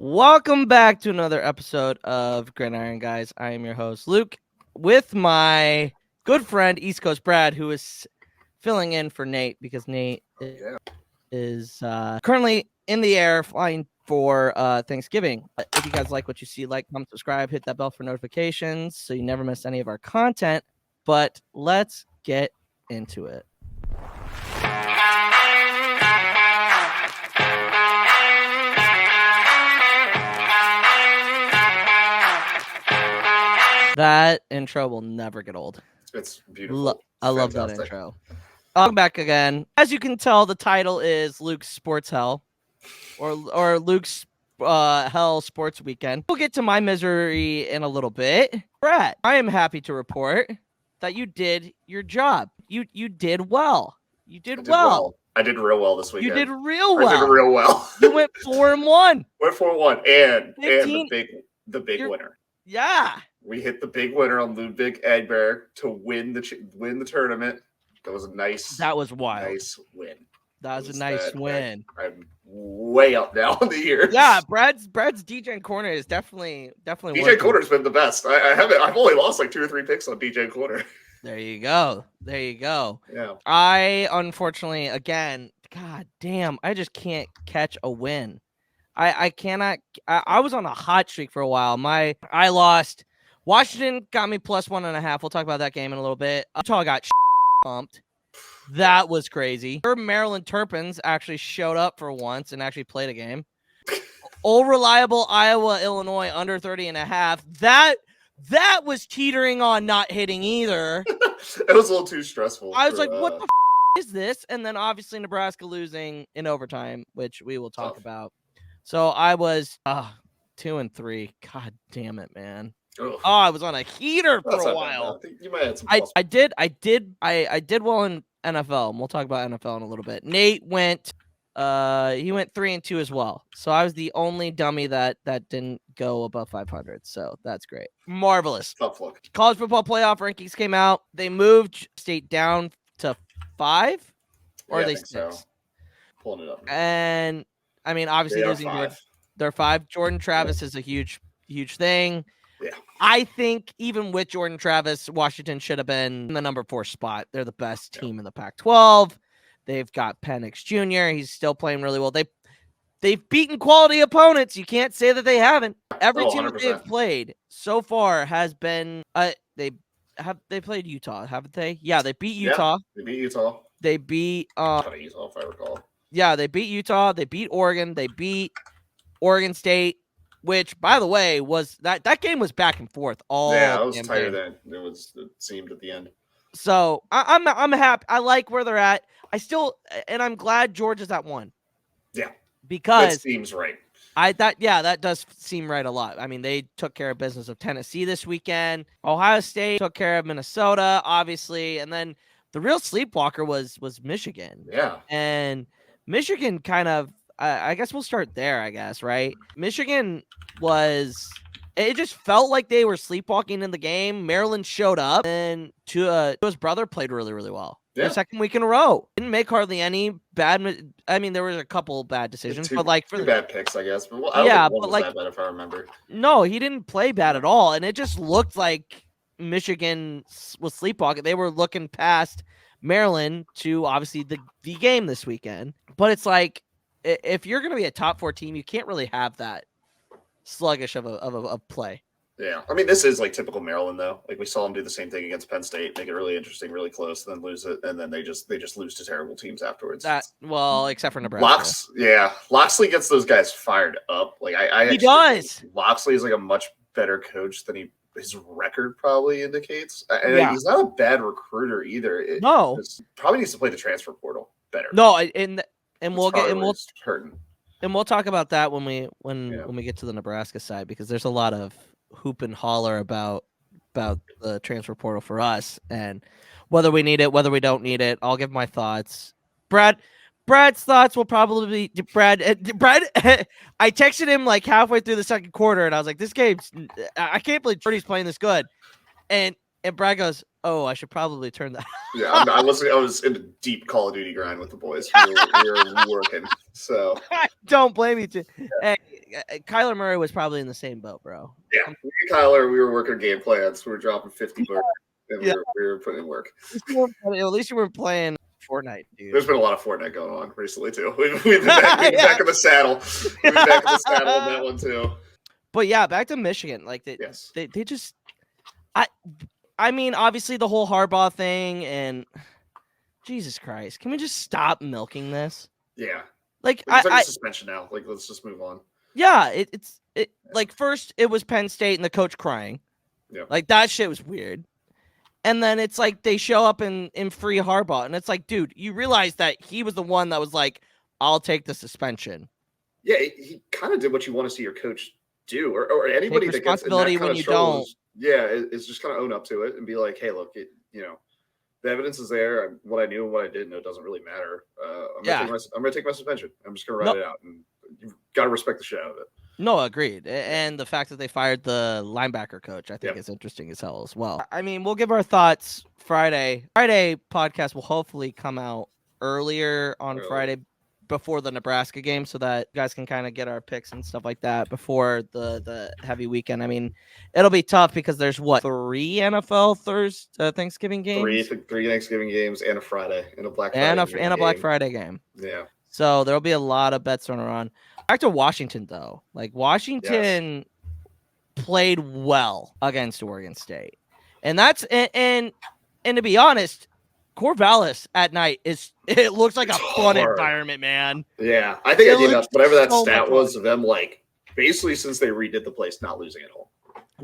Welcome back to another episode of Gridiron Guys. I am your host, Luke, with my good friend, East Coast Brad, who is filling in for Nate because Nate is currently in the air flying for Thanksgiving. If you guys like what you see, like, comment, subscribe, hit that bell for notifications so you never miss any of our content. But let's get into it. That intro will never get old. It's beautiful. I love that intro. I'm back again. As you can tell, the title is Luke's Sports Hell, or Luke's Hell Sports Weekend. We'll get to my misery in a little bit. Brett, I am happy to report that you did your job. You did well. You did well. I did real well this weekend. You did real well. I did real well. You went 4-1. Went 4-1, and the big winner. Yeah. We hit the big winner on Ludwig Egbert to win the tournament. That was a nice. That was wild. Nice win. That was a nice win. I'm way up now in the years. Yeah, Brad's DJ Corner is definitely. DJ Corner's been the best. I've only lost like 2 or 3 picks on DJ Corner. There you go. Yeah. I unfortunately, again, god damn, I just can't catch a win. I cannot. I was on a hot streak for a while. I lost. Washington got me +1.5. We'll talk about that game in a little bit. Utah got pumped. That was crazy. Maryland Terrapins actually showed up for once and actually played a game. Old reliable Iowa, Illinois under 30.5. That was teetering on not hitting either. It was a little too stressful. I was like, what the is this? And then obviously Nebraska losing in overtime, which we will talk about. So I was 2-3. God damn it, man. Ugh. Oh, I was on a heater for a while. I think you might have some I did well in NFL, and we'll talk about NFL in a little bit. Nate went 3-2 as well. So I was the only dummy that didn't go above 500. So that's great. Marvelous. tough look. College football playoff rankings came out. They moved state down to 5 or are they 6? So. Pulling it up. And I mean, obviously losing they're 5. Jordan Travis is a huge thing. Yeah. I think even with Jordan Travis, Washington should have been in the number 4 spot. They're the best team in the Pac-12. They've got Penix Jr. He's still playing really well. They've beaten quality opponents. You can't say that they haven't. Every team that they've played so far has been they played Utah, haven't they? Yeah, they beat Utah. Yeah, they beat Utah. They beat Utah, if I recall. Yeah, they beat Utah. They beat Oregon. They beat Oregon State. Which, by the way, was that game was back and forth all. Yeah, it was tighter than it seemed at the end. So I'm happy. I like where they're at. And I'm glad Georgia's at 1. Yeah, because that seems right. That does seem right a lot. I mean, they took care of business of Tennessee this weekend. Ohio State took care of Minnesota, obviously, and then the real sleepwalker was Michigan. Yeah, and Michigan kind of. I guess we'll start there, I guess, right? Michigan it just felt like they were sleepwalking in the game. Maryland showed up, and Tua's brother played really, really well. Yeah. The second week in a row. Didn't make hardly any bad. I mean, there was a couple bad decisions, but like for the bad picks, I guess. But I don't think one was that bad, if I remember. No, he didn't play bad at all, and it just looked like Michigan was sleepwalking. They were looking past Maryland to obviously the game this weekend, but it's like. If you're going to be a top 4 team, you can't really have that sluggish of a play. Yeah. I mean, this is like typical Maryland, though. Like we saw them do the same thing against Penn State, make it really interesting, really close, then lose it. And then they just lose to terrible teams afterwards. Except for Nebraska. Loxley gets those guys fired up. Like he does. Loxley is like a much better coach than his record probably indicates. And he's not a bad recruiter either. No. Probably needs to play the transfer portal better. No, and we'll talk about that when we get to the Nebraska side, because there's a lot of hoop and holler about the transfer portal for us and whether we need it, whether we don't need it. I'll give my thoughts. Brad's thoughts will probably be Brad. I texted him like halfway through the second quarter, and I was like, "This game's I can't believe Purdy's playing this good," and Brad goes, Oh, I should probably turn that. Yeah, I was in a deep Call of Duty grind with the boys. We were working. So I don't blame you. Hey, Kyler Murray was probably in the same boat, bro. yeah, me and Kyler, we were working game plans. We were dropping 50 bucks, and Yeah. we were putting in work. At least you weren't playing Fortnite, dude. There's been a lot of Fortnite going on recently too. We've been back in the saddle. We've been back in the saddle on that one too. But yeah, back to Michigan. Like they just, I mean, obviously the whole Harbaugh thing, and Jesus Christ, can we just stop milking this? Yeah, like it's like a suspension now. Like, let's just move on. Yeah, it's like first it was Penn State and the coach crying. Yeah, like that shit was weird. And then it's like they show up in free Harbaugh, and it's like, dude, you realize that he was the one that was like, I'll take the suspension. Yeah, he kind of did what you want to see your coach do, or anybody take that gets responsibility when you don't. Yeah, it's just kind of own up to it and be like, hey, look, the evidence is there. What I knew and what I didn't know doesn't really matter. I'm gonna take my suspension. I'm just gonna ride it out, and you've got to respect the shit out of it. No, agreed. And the fact that they fired the linebacker coach, I think is interesting as hell as well. I mean, we'll give our thoughts Friday. Friday podcast will hopefully come out earlier on Friday before the Nebraska game, so that you guys can kind of get our picks and stuff like that before the heavy weekend. I mean, it'll be tough because there's 3 NFL Thanksgiving games, three Thanksgiving games, and a Friday, and a Black Friday and a Black Friday game. Yeah. So there'll be a lot of bets thrown around. Back to Washington though, like Washington played well against Oregon State, and that's and to be honest, Corvallis at night it looks like a fun environment, man. Yeah, I think whatever that stat was of them, like basically since they redid the place, not losing at home.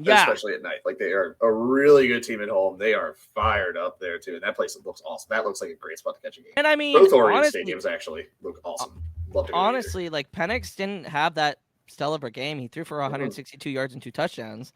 Yeah, especially at night. Like they are a really good team at home. They are fired up there too, and that place looks awesome. That looks like a great spot to catch a game. And I mean, both Oregon stadiums actually look awesome. Honestly, like Penix didn't have that stellar of a game. He threw for 162 yards and 2 touchdowns,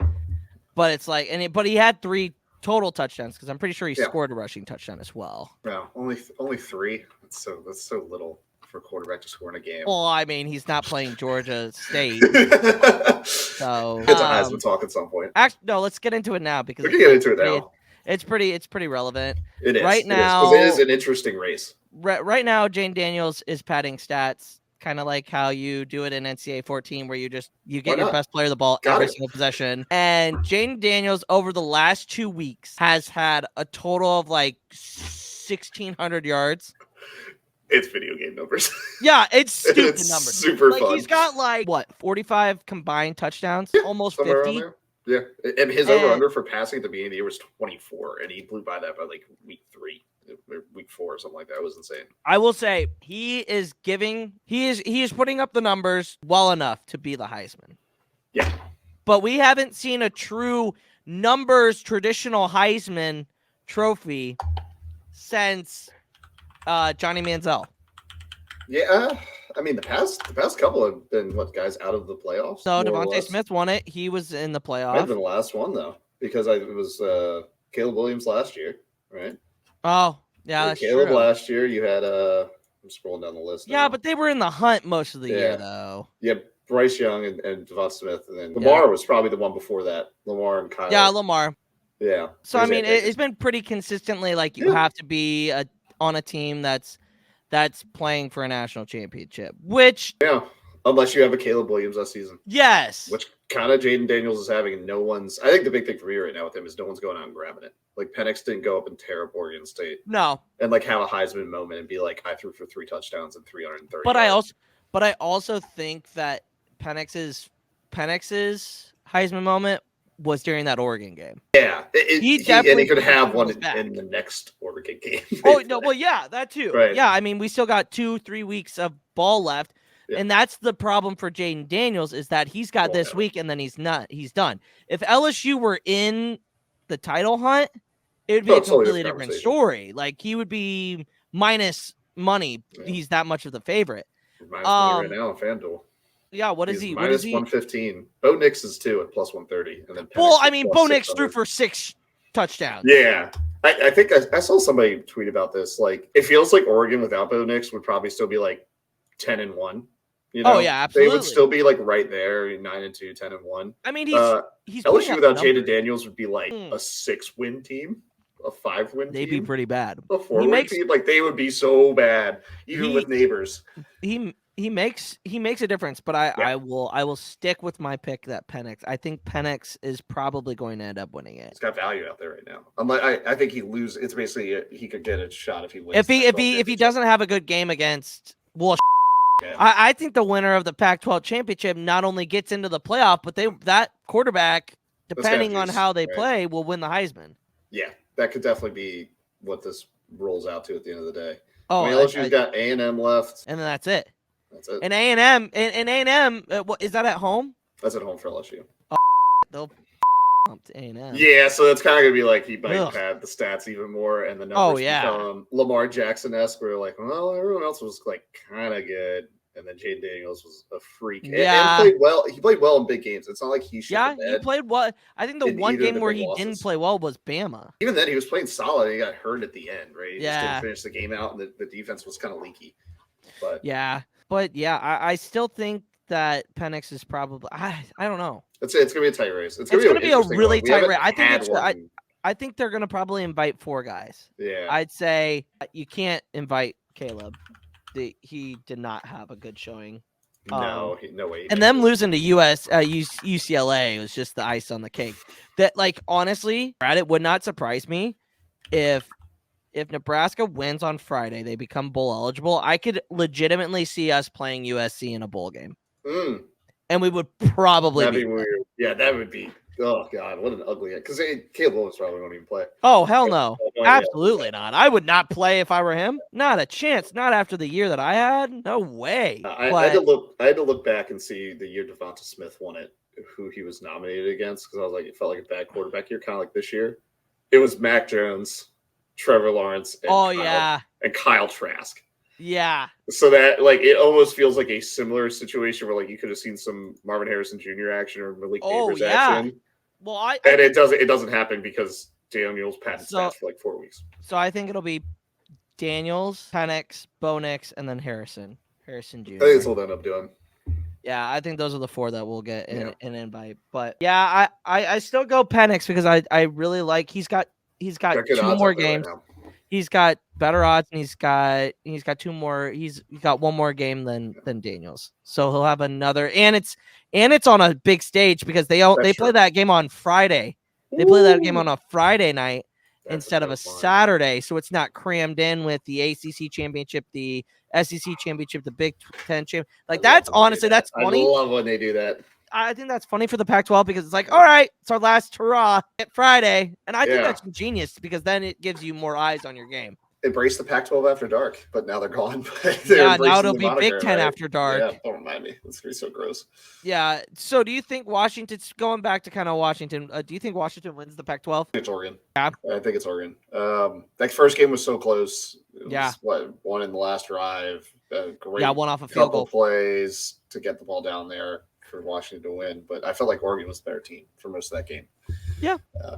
but it's like, but he had 3 total touchdowns because I'm pretty sure he scored a rushing touchdown as well. No, only 3. That's so little for a quarterback to score in a game. Well, I mean, he's not playing Georgia State, so it's a Heisman talk at some point. No, let's get into it now because we can get into it now. It's pretty relevant. It is right now. It is an interesting race. Right now, Jane Daniels is padding stats, kind of like how you do it in NCAA 14, where you get your best player the ball every single possession. And Jane Daniels over the last 2 weeks has had a total of like 1,600 yards. It's video game numbers. Yeah, it's stupid numbers. Super fun. He's got 45 combined touchdowns, almost 50. Yeah, and his over-under for passing at the beginning of the year was 24, and he blew by that by like week 3 or week 4 or something like that. It was insane. I will say he is putting up the numbers well enough to be the Heisman. Yeah, but we haven't seen a true traditional Heisman trophy since Johnny Manziel. Yeah. I mean, the past couple have been guys out of the playoffs. So Devontae Smith won it. He was in the playoff. Might have been the last one though, because it was Caleb Williams last year, right? Oh, yeah, that's Caleb true. last year. You had I'm scrolling down the list. Yeah, but they were in the hunt most of the year though. Yeah, Bryce Young and Devon Smith, and then Lamar was probably the one before that. Lamar and Kyle. Yeah, Lamar. Yeah. So I mean, it's been pretty consistently like you have to be on a team that's playing for a national championship, which unless you have a Caleb Williams that season. Yes. Which kind of Jaden Daniels is having, and I think the big thing for me right now with him is no one's going out and grabbing it. Like Penix didn't go up and tear up Oregon State. No. And like have a Heisman moment and be like, I threw for 3 touchdowns and 330. But I also think that Penix's Heisman moment was during that Oregon game. Yeah, he could have one in the next Oregon game. Oh no, well yeah, that too. Right. Yeah, I mean we still got 2-3 weeks of ball left, and that's the problem for Jaden Daniels is that he's got this week and then he's done. If LSU were in the title hunt, it would be a completely different story. Like he would be minus money. Yeah. He's that much of the favorite. Minus money right now on FanDuel. Yeah, what is he? Minus 115. Bo Nix is 2 at plus 130. And then Bo Nix threw for 6 touchdowns. Yeah. I think I saw somebody tweet about this. Like, it feels like Oregon without Bo Nix would probably still be like 10-1. You know? Oh, yeah, absolutely. They would still be like right there, 9-2, 10-1. I mean, he's LSU without Jaden Daniels would be like a 6-win team a 5-win team. They'd be pretty bad. A 4-win team, like they would be so bad, even with neighbors. He makes a difference, but I will stick with my pick that Penix. I think Penix is probably going to end up winning it. He's got value out there right now. I think he lose. It's basically he could get a shot if he wins. If he doesn't have a good game against I think the winner of the Pac-12 championship not only gets into the playoff, but that quarterback, depending on how they play, will win the Heisman. Yeah, that could definitely be what this rolls out to at the end of the day. Oh, LSU's got A&M left, and then that's it. That's it. And A&M, is that at home? That's at home for LSU. Oh, they'll pump to A&M. Yeah, so it's kind of gonna be like he might pad the stats even more, and the numbers become Lamar Jackson-esque. Where like, well, everyone else was like kind of good, and then Jaden Daniels was a freak. Yeah, and played well. He played well in big games. It's not like he should. Yeah, he played well. I think the one game where he didn't play well was Bama. Even then, he was playing solid. He got hurt at the end, right? He just didn't finish the game out, and the defense was kind of leaky. But I still think that Penix is probably. I don't know. It's gonna be a tight race. It's gonna be a really tight race. I think they're gonna probably invite 4 guys. Yeah. I'd say you can't invite Caleb. He did not have a good showing. No way. And them losing to UCLA was just the ice on the cake. That, like, honestly, Brad, it would not surprise me if Nebraska wins on Friday, they become bowl eligible. I could legitimately see us playing USC in a bowl game. And we would probably be weird. Yeah, that would be. Oh God, what an ugly. Because Caleb Williams probably won't even play. Oh hell no, absolutely not. I would not play if I were him. Not a chance. Not after the year that I had. No way. I had to look back and see the year Devonta Smith won it, who he was nominated against, because I was like, it felt like a bad quarterback year, kind of like this year. It was Mac Jones, Trevor Lawrence, and Kyle Trask. Yeah. So that, like, it almost feels like a similar situation where, like, you could have seen some Marvin Harrison Jr. action or Malik Neighbors action. Well, it doesn't happen because Daniels patent stats for like 4 weeks. So I think it'll be Daniels, Penix, Bo Nix, and then Harrison Jr. I think that's what they'll end up doing. Yeah, I think those are the 4 that will get an invite. But yeah, I still go Penix because I really like he's got 2 more games. Right, he's got better odds, and he's got 2 more. He's got 1 more game than Daniels, so he'll have another. And it's on a big stage because they play that game on Friday. They play that game on a Friday night instead of a Saturday, so it's not crammed in with the ACC championship, the SEC championship, the Big Ten championship. Like that's honestly that's funny. I love when they do that. I think that's funny for the Pac-12 because it's like, all right, it's our last hurrah at Friday. And I think that's genius because then it gives you more eyes on your game. Embrace the Pac-12 after dark, but now they're gone. Now it'll be Big Ten after dark. Yeah, don't remind me. It's going to be so gross. Yeah. So do you think Washington's going back to kind of Washington? Do you think Washington wins the Pac-12? It's Oregon. Yeah. I think it's Oregon. That first game was so close. It was, one in the last drive. Great one off a field goal plays to get the ball down there for Washington to win, but I felt like Oregon was the better team for most of that game. Yeah,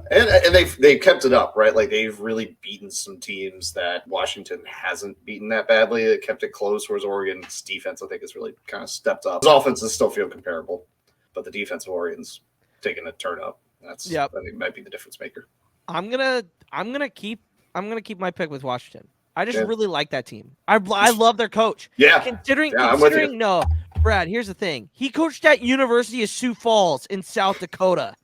and they've kept it up, right? Like they've really beaten some teams that Washington hasn't beaten that badly. They kept it close, whereas Oregon's defense, I think, has really kind of stepped up. His offenses still feel comparable, but the defense of Oregon's taking a turn up. I think might be the difference maker. I'm gonna keep my pick with Washington. I just really like that team. I love their coach. Yeah. Considering no. Brad, here's the thing. He coached at University of Sioux Falls in South Dakota.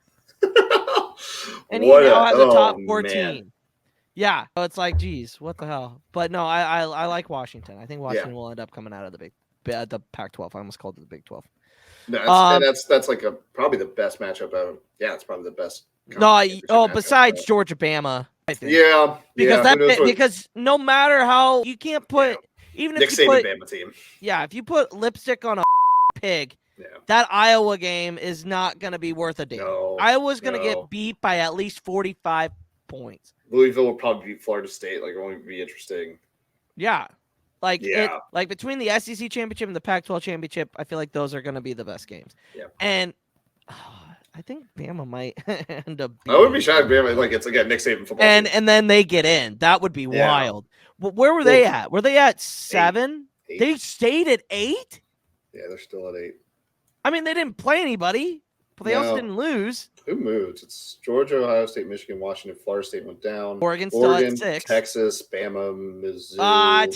And he now has a top 14. Man. Yeah. So it's like, geez, what the hell? But no, I like Washington. I think Washington will end up coming out of the Pac-12. I almost called it the Big 12. No, that's like probably the best matchup ever. Yeah, it's probably the best. Besides Georgia Bama, I think. Yeah. Because no matter how you can't put even Nick if you put Bama team. Yeah, if you put lipstick on a pig, that Iowa game is not going to be worth a damn. No, Iowa's going to get beat by at least 45 points. Louisville will probably beat Florida State. Like, it won't be interesting. Yeah. Like between the SEC championship and the Pac-12 championship, I feel like those are going to be the best games. Yeah. And I think Bama might end up. I would be shocked. Bama, like it's again Nick Saban football. And then they get in. That would be wild. But where were they at? Were they at 7? 8. They stayed at 8. Yeah, they're still at 8. I mean, they didn't play anybody. but they also didn't lose. Who moved? It's Georgia, Ohio State, Michigan, Washington, Florida State went down. Oregon still at 6. Texas, Bama, Missouri.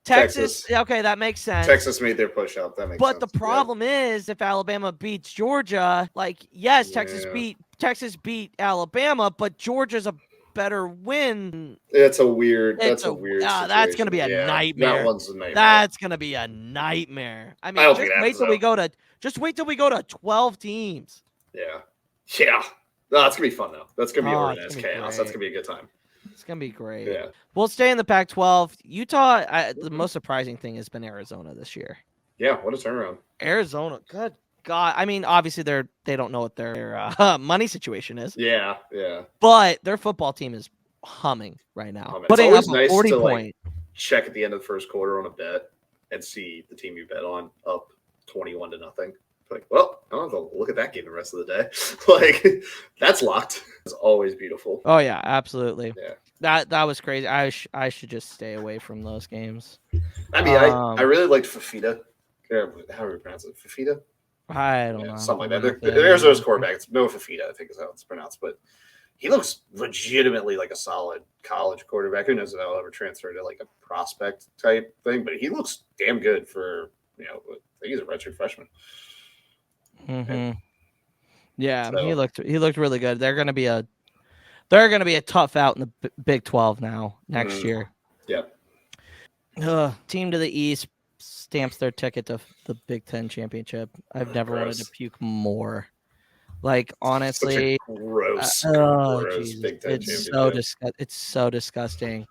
Texas. Okay, that makes sense. Texas made their push up. That makes sense. But the problem is, if Alabama beats Georgia, yes, Texas beat Alabama, but Georgia's a better win. That's a weird situation. That's gonna be a nightmare. That one's a nightmare. That's gonna be a nightmare. I mean, just wait till we go to 12 teams. Yeah. No, that's gonna be fun though. That's gonna be organized chaos. That's gonna be a good time. It's gonna be great. Yeah. We'll stay in the Pac-12. Utah. The most surprising thing has been Arizona this year. Yeah, what a turnaround. Arizona, good God. I mean, obviously they don't know what their money situation is. Yeah. But their football team is humming right now. Putting up a 40 point. Check at the end of the first quarter on a bet and see the team you bet on up 21-0. Well, I don't have to look at that game the rest of the day. That's locked. It's always beautiful. Oh yeah, absolutely. Yeah. That was crazy. I should just stay away from those games. I mean, I really liked Fafita. How do we pronounce it? Fafita? I don't know. Something like that. Arizona's quarterback. It's Noah Fafita, I think is how it's pronounced. But he looks legitimately like a solid college quarterback. Who knows if that'll ever transfer to a prospect type thing? But he looks damn good for I think he's a redshirt freshman. Mm-hmm. Yeah, so, he looked really good. They're gonna be a tough out in the Big 12 now next year. Yeah. Team to the East stamps their ticket to the Big 10 championship. I've never wanted to puke more. Honestly, gross Big 10 championship. It's so disgusting.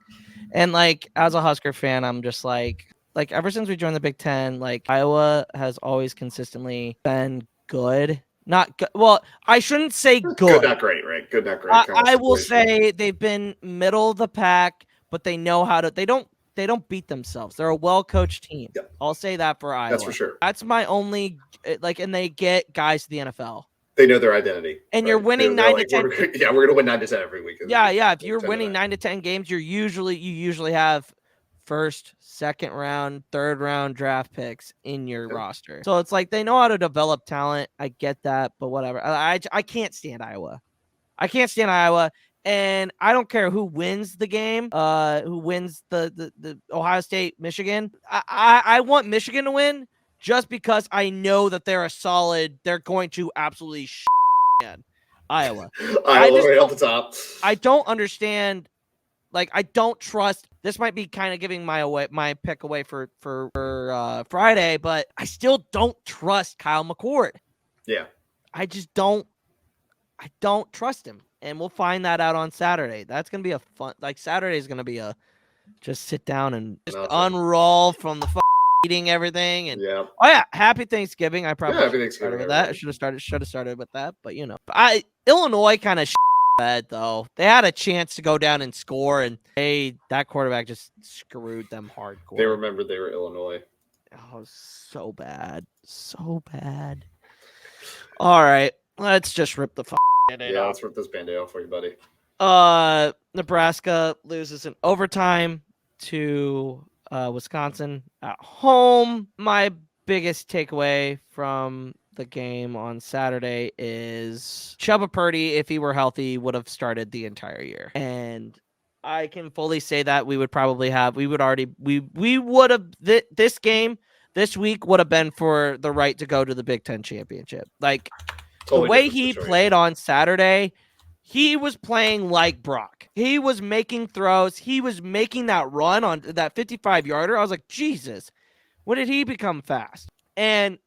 And as a Husker fan, I'm just ever since we joined the Big 10, Iowa has always consistently been good. Not good. Well, I shouldn't say good. Good, not great, right? Good, not great. I will say they've been middle of the pack, but they know how to. They don't beat themselves. They're a well-coached team. Yeah. I'll say that for Iowa. That's for sure. That's my only and they get guys to the NFL. They know their identity. And you're winning 9 to 10. We're going to win 9 to 10 every week. Yeah. If you're winning 9 to 10 games, you usually have first, second round, third round draft picks in your roster. So it's they know how to develop talent. I get that, but whatever. I can't stand Iowa. And I don't care who wins the game, who wins the Ohio State, Michigan. I want Michigan to win just because I know that they're going to absolutely Iowa. Right off the top. I don't understand. I don't trust. This might be kind of giving my pick away for Friday, but I still don't trust Kyle McCord. Yeah, I just don't. I don't trust him, and we'll find that out on Saturday. That's gonna be a fun. Saturday is gonna be just sit down and just unroll from the eating everything and happy Thanksgiving. I probably started with that. I should have started with that, but Illinois kind of. Bad though. They had a chance to go down and score, and that quarterback just screwed them hardcore. They remembered they were Illinois. Oh, so bad. All right, let's just rip the Band-Aid off. Let's rip this Band-Aid off for you, buddy. Nebraska loses in overtime to Wisconsin at home. My biggest takeaway from the game on Saturday is Chubba Purdy, if he were healthy, would have started the entire year. And I can fully say that this game this week would have been for the right to go to the Big 10 championship. Totally the way he played on Saturday, he was playing like Brock. He was making throws. He was making that run on that 55-yarder. I was like, Jesus, when did he become fast? And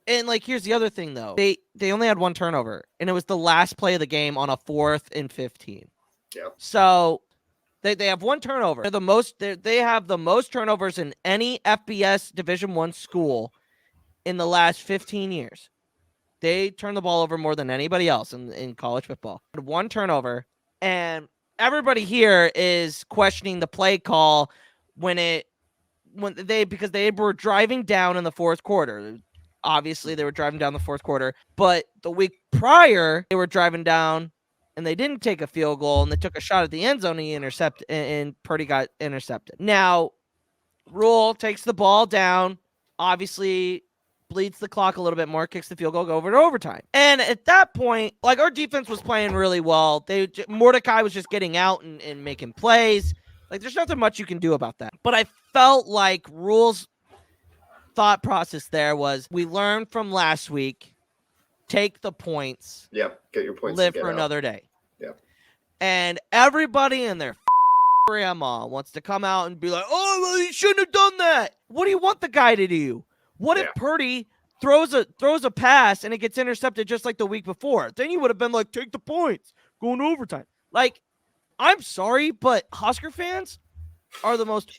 here's the other thing though. They only had one turnover, and it was the last play of the game on a 4th and 15. Yeah. So they have one turnover. They have the most turnovers in any FBS Division I school in the last 15 years. They turn the ball over more than anybody else in college football. One turnover, and everybody here is questioning the play call because they were driving down in the fourth quarter. Obviously, they were driving down the fourth quarter, but the week prior, they were driving down and they didn't take a field goal and they took a shot at the end zone and Purdy got intercepted. Now, Rule takes the ball down, obviously bleeds the clock a little bit more, kicks the field goal, go over to overtime. And at that point, like, our defense was playing really well. Mordecai was just getting out and making plays. Like, there's nothing much you can do about that. But I felt like Rule's thought process there was, we learned from last week, take the points. Yep, get your points. Live for another day. Yep. And everybody in their grandma wants to come out and be like, oh, well, he shouldn't have done that. What do you want the guy to do? What if Purdy throws a pass and it gets intercepted just like the week before? Then you would have been like, take the points, going to overtime. Like, I'm sorry, but Husker fans are the most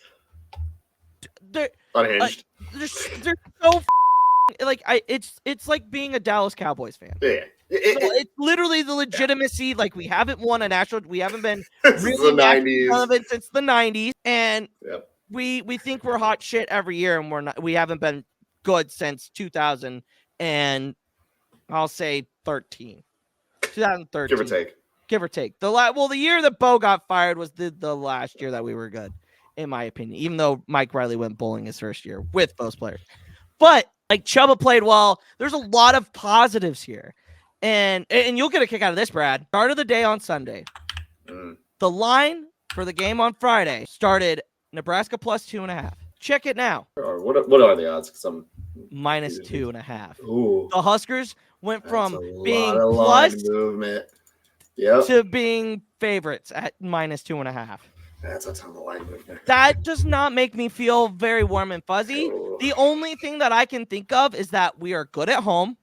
unhinged. They're so like, it's like being a Dallas Cowboys fan. Yeah. It's literally the legitimacy. Like, we haven't won a national. We haven't been really relevant since the 90s, and we think we're hot shit every year, and we're not. We haven't been good since 2000, and I'll say 2013, give or take. The year that Bo got fired was the last year that we were good, in my opinion. Even though Mike Riley went bowling his first year with those players, but like, Chubba played well. There's a lot of positives here. And you'll get a kick out of this, Brad. Start of the day on Sunday. The line for the game on Friday started Nebraska plus 2.5. Check it now. What are the odds? Because I'm minus 2.5. Ooh. The Huskers went from being plus movement. to being favorites at minus 2.5. That's a ton of line movement. That does not make me feel very warm and fuzzy. Ooh. The only thing that I can think of is that we are good at home.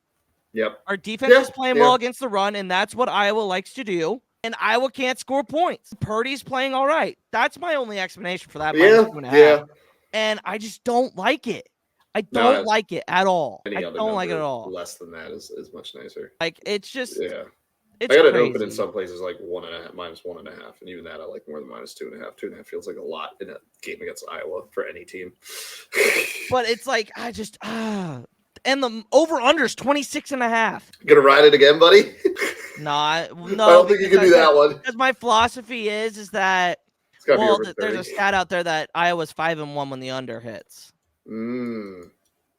Yep. Our defense is playing well against the run, and that's what Iowa likes to do. And Iowa can't score points. Purdy's playing all right. That's my only explanation for that. Minus 2.5. And I just don't like it. I don't like it at all. I don't like it at all. Less than that is much nicer. Like, it's just It's I got it open in some places like 1.5, minus 1.5, and even that I like more than minus 2.5. 2.5 feels like a lot in a game against Iowa for any team. But it's like, I just and the over-under is 26.5. Gonna ride it again, buddy? No, I don't think you can do that one. Because my philosophy is that, there's a stat out there that Iowa's 5-1 when the under hits.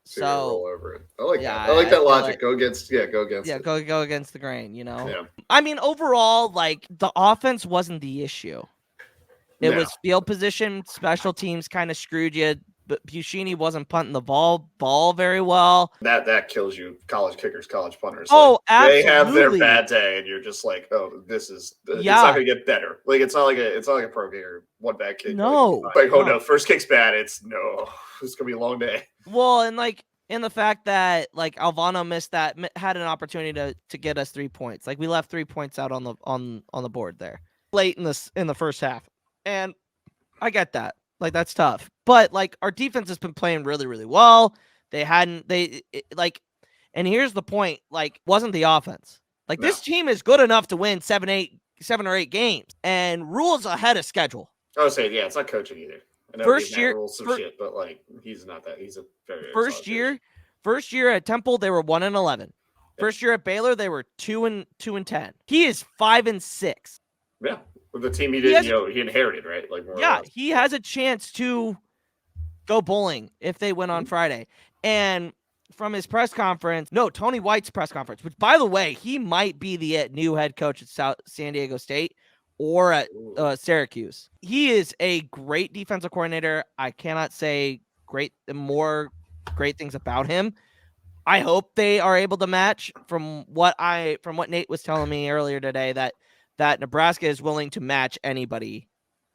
So roll over it. I like that. I like that logic. Go against it. Go against the grain, you know? Yeah. I mean, overall, like, the offense wasn't the issue. It was field position, special teams kind of screwed you. But Buschini wasn't punting the ball very well. That kills you. College kickers, college punters. Oh, absolutely. They have their bad day, and you're just like, oh, it's not gonna get better. Like, it's not like a pro game or one bad kick. No, no, first kick's bad. It's gonna be a long day. Well, and like, in the fact that like Alvano had an opportunity to get us 3 points. Like, we left 3 points out on the board there late in the first half, and I get that. Like, that's tough. But, like, our defense has been playing really, really well. And here's the point, like, wasn't the offense. Like, this team is good enough to win 7 or 8 games. And Rule's ahead of schedule. I would say, it's not coaching either. I know first year, shit, but, like, he's not that. He's a very first year at Temple, they were 1-11. First year at Baylor, they were 2-10. He is 5-6. Yeah. With the team he inherited, right? Like, he has a chance to go bowling if they win on Friday. And from his press conference, Tony White's press conference, which, by the way, he might be the new head coach at San Diego State or at Syracuse. He is a great defensive coordinator. I cannot say more great things about him. I hope they are able to match from what Nate was telling me earlier today, that Nebraska is willing to match anybody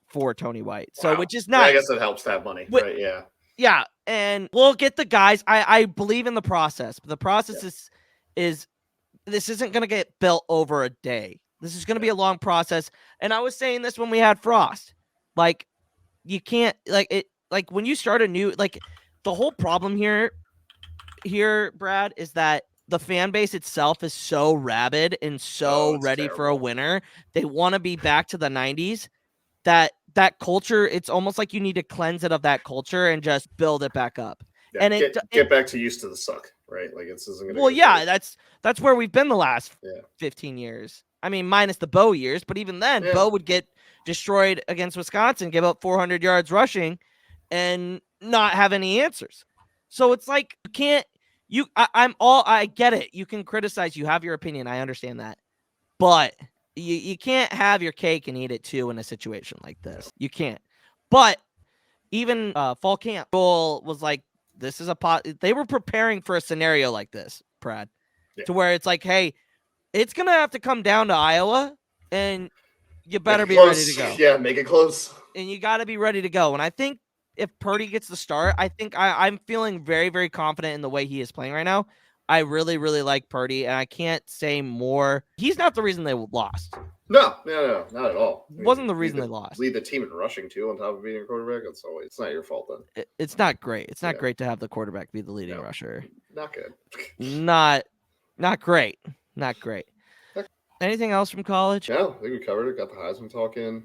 for Tony White. So, which is nice. I guess it helps to have money, right? Yeah. Yeah, and we'll get the guys. I believe in the process. But the process is this isn't going to get built over a day. This is going to be a long process. And I was saying this when we had Frost. Like, you can't, like when you start a new, like, the whole problem here, Brad, is that the fan base itself is so rabid and so ready terrible. For a winner. They want to be back to the 90s. That culture, it's almost like you need to cleanse it of that culture and just build it back up. Yeah, and get back to used to the suck, right? Like, this isn't going to. Well, that's where we've been the last 15 years. I mean, minus the Bo years, but even then, Bo would get destroyed against Wisconsin, give up 400 yards rushing, and not have any answers. So it's like I get it. You can criticize. You have your opinion. I understand that, but you can't have your cake and eat it too in a situation like this. You can't. But even fall camp was like, this is they were preparing for a scenario like this, Brad, to where it's like, hey, it's gonna have to come down to Iowa, and you better be ready to go. Yeah, make it close. And you got to be ready to go. And I think if Purdy gets the start, I think I'm feeling very, very confident in the way he is playing right now. I really, really like Purdy, and I can't say more. He's not the reason they lost. No, not at all. Wasn't the reason they lost. Lead the team in rushing too, on top of being a quarterback. It's not your fault then. It's not great. It's not great to have the quarterback be the leading rusher. Not good. Not great. Not great. Anything else from college? No, I think we covered it. Got the Heisman talk in.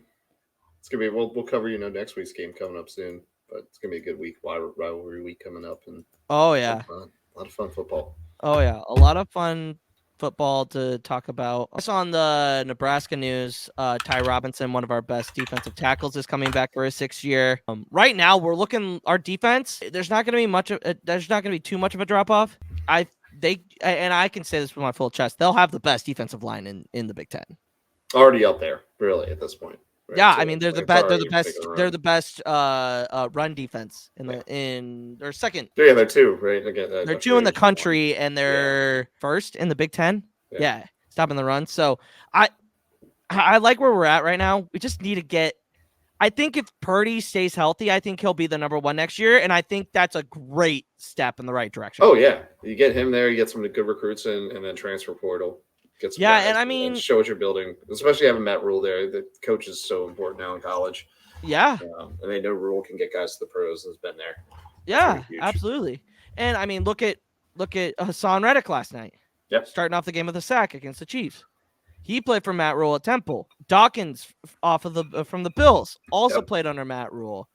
It's gonna be. We'll cover next week's game coming up soon, but it's gonna be a good week. Rivalry week coming up, and oh yeah, a lot of fun football. Oh yeah, a lot of fun football to talk about. Also on the Nebraska news, Ty Robinson, one of our best defensive tackles, is coming back for his 6th year. Right now, we're looking our defense. There's not going to be too much of a drop off. I can say this with my full chest. They'll have the best defensive line in the Big Ten. Already up there, really, at this point. Right? Yeah, so, I mean they're the best. They're the best run defense in their second. Yeah, they're 2, right? They're 2 in the country, and they're first in the Big Ten. Yeah, stopping the run. So I like where we're at right now. We just need to get. I think if Purdy stays healthy, I think he'll be the number 1 next year, and I think that's a great step in the right direction. Oh yeah, you get him there, you get some good recruits in, and then transfer portal. And I mean, show what you're building, especially having Matt Rule there. The coach is so important now in college. Yeah, and they know Rule can get guys to the pros. Has been there. Yeah, absolutely. And I mean, look at Hassan Reddick last night. Yep, starting off the game with a sack against the Chiefs. He played for Matt Rule at Temple. Dawkins from the Bills also played under Matt Rule.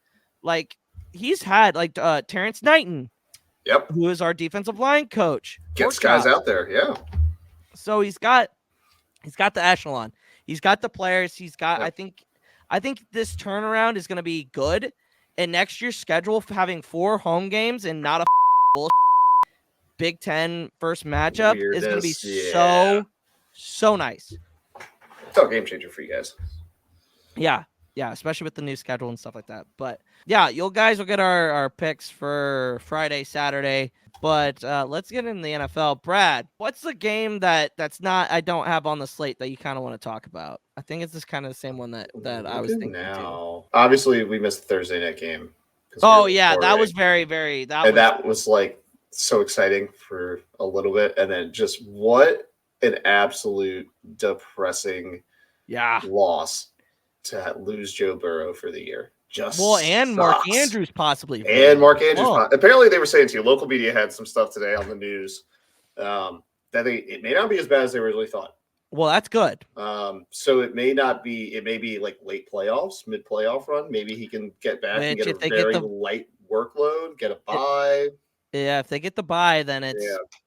Like he's had Terrence Knighton. Yep, who is our defensive line coach. Gets guys out there. Yeah. So he's got the echelon. He's got the players. He's got. Yep. I think this turnaround is going to be good. And next year's schedule for having 4 home games and not a Big Ten first matchup is going to be so nice. It's a game changer for you guys. Yeah, especially with the new schedule and stuff like that. But yeah, you guys will get our picks for Friday, Saturday. But let's get into the NFL. Brad, what's the game that's not I don't have on the slate that you kind of want to talk about? I think it's just kind of the same one that I was thinking too. Obviously, we missed the Thursday night game. That was very, very. That was like so exciting for a little bit, and then just what an absolute depressing loss to lose Joe Burrow for the year. And Mark Andrews possibly. Apparently, they were saying too. Local media had some stuff today on the news that it may not be as bad as they originally thought. Well, that's good. So it may not be. It may be like late playoffs, mid playoff run. Maybe he can get back and get a very light workload, get a bye. Yeah, if they get the bye, then it's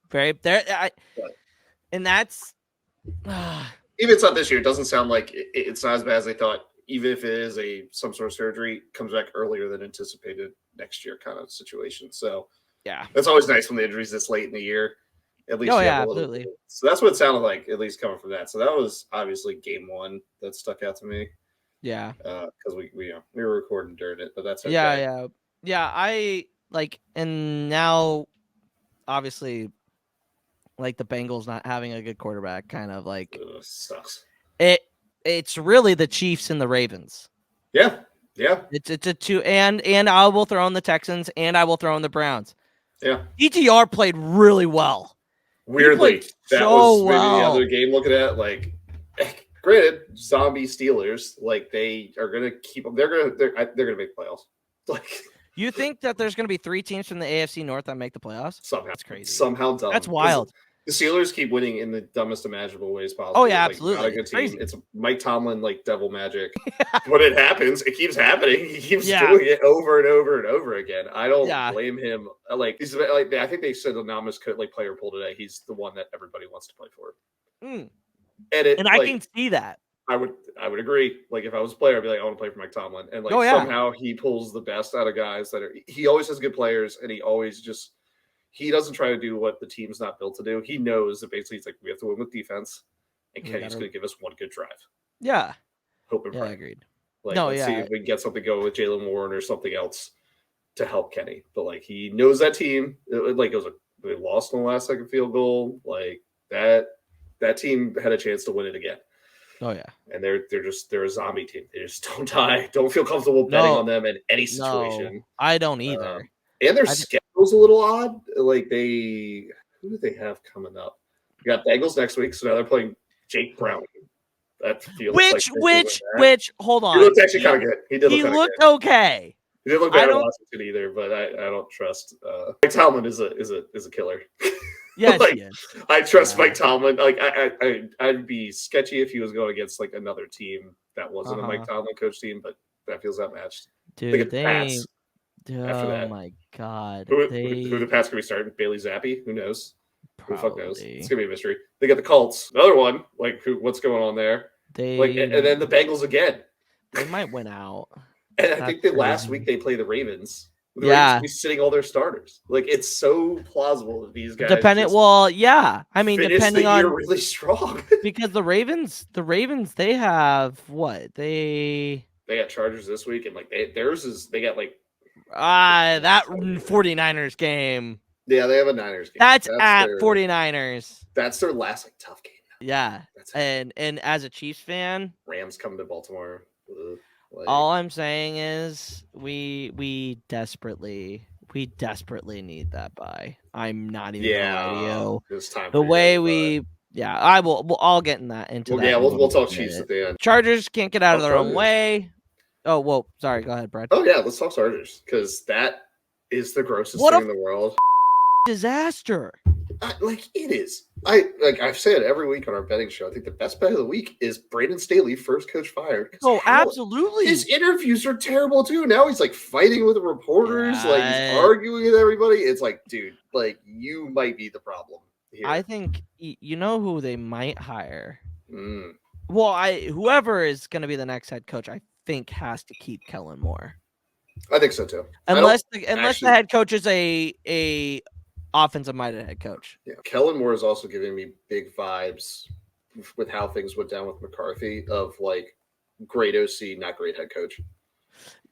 very there. And that's even if it's not this year. It doesn't sound like it's not as bad as they thought. Even if it is some sort of surgery, comes back earlier than anticipated next year kind of situation. So yeah, that's always nice when the injury's this late in the year. At least absolutely. So that's what it sounded like, at least coming from that. So that was obviously game 1 that stuck out to me. Yeah, because we were recording during it, but that's okay. Yeah. I like, and now obviously, like the Bengals not having a good quarterback, kind of like sucks. It's really the Chiefs and the Ravens. Yeah. It's a 2, and I will throw in the Texans, and I will throw in the Browns. Yeah. ETR played really well. Weirdly, that was maybe the other game. Looking at granted, zombie Steelers, like they are gonna keep them. They're gonna make playoffs. Like, you think that there's gonna be 3 teams from the AFC North that make the playoffs? Somehow, that's crazy. Somehow dumb. That's wild. The Steelers keep winning in the dumbest imaginable ways possible. Oh yeah, absolutely. Not a good team. It's Mike Tomlin like devil magic. When it happens, it keeps happening. He keeps doing it over and over and over again. I don't blame him. Like I think they said anonymous player poll today. He's the one that everybody wants to play for. And I can see that. I would agree. Like if I was a player, I'd be like, I want to play for Mike Tomlin. And somehow he pulls the best out of guys he always has good players, and he always just he doesn't try to do what the team's not built to do. He knows that basically it's like we have to win with defense, and Kenny's going to give us one good drive. Yeah. Hope and pray. Yeah, agreed. Like, let's see if we can get something going with Jaylen Warren or something else to help Kenny. But like, he knows that team. Like, it was they lost on the last second field goal. Like that team had a chance to win it again. Oh yeah, and they're a zombie team. They just don't die. Don't feel comfortable betting on them in any situation. No, I don't either. And their schedule's a little odd. Like who do they have coming up? We got Bengals next week, so now they're playing Jake Browning. That feels which hold on. He looked actually kind of good. He looked good. Okay. He didn't look bad in Washington either, but I don't trust. Mike Tomlin is a killer. Yes, like, he is. I trust Mike Tomlin. Like I'd be sketchy if he was going against like another team that wasn't a Mike Tomlin coach team, but that feels outmatched. Dude, my God. Who the Pats gonna be starting? Bailey Zappi? Who knows? Probably. Who the fuck knows? It's gonna be a mystery. They got the Colts. Another one. Like what's going on there? And then the Bengals again. They might win out. And I think that last week they play the Ravens. The Ravens will be sitting all their starters. Like it's so plausible that these guys. Depending on really strong. Because the Ravens, they have what they got Chargers this week, and like they got like that 49ers game. Yeah, they have a Niners game. That's at 49ers. That's their last like tough game. Yeah, and as a Chiefs fan, Rams come to Baltimore. All I'm saying is we desperately need that bye. I'm not even gonna lie to you. It's time the way I will. I'll get in that into that. Yeah, we'll talk Chiefs at the end. Chargers can't get out of their own way. Oh well, sorry. Go ahead, Brad. Oh yeah, let's talk Chargers because that is the grossest thing in the world. Disaster. Like it is. I've said every week on our betting show. I think the best bet of the week is Brandon Staley, first coach fired. Oh, absolutely. His interviews are terrible too. Now he's like fighting with the reporters, like he's arguing with everybody. It's like, dude, like you might be the problem here. I think you know who they might hire. Well, whoever is going to be the next head coach, I think has to keep Kellen Moore. I think so too. Unless the head coach is a offensive minded head coach. Yeah, Kellen Moore is also giving me big vibes with how things went down with McCarthy of like great OC, not great head coach.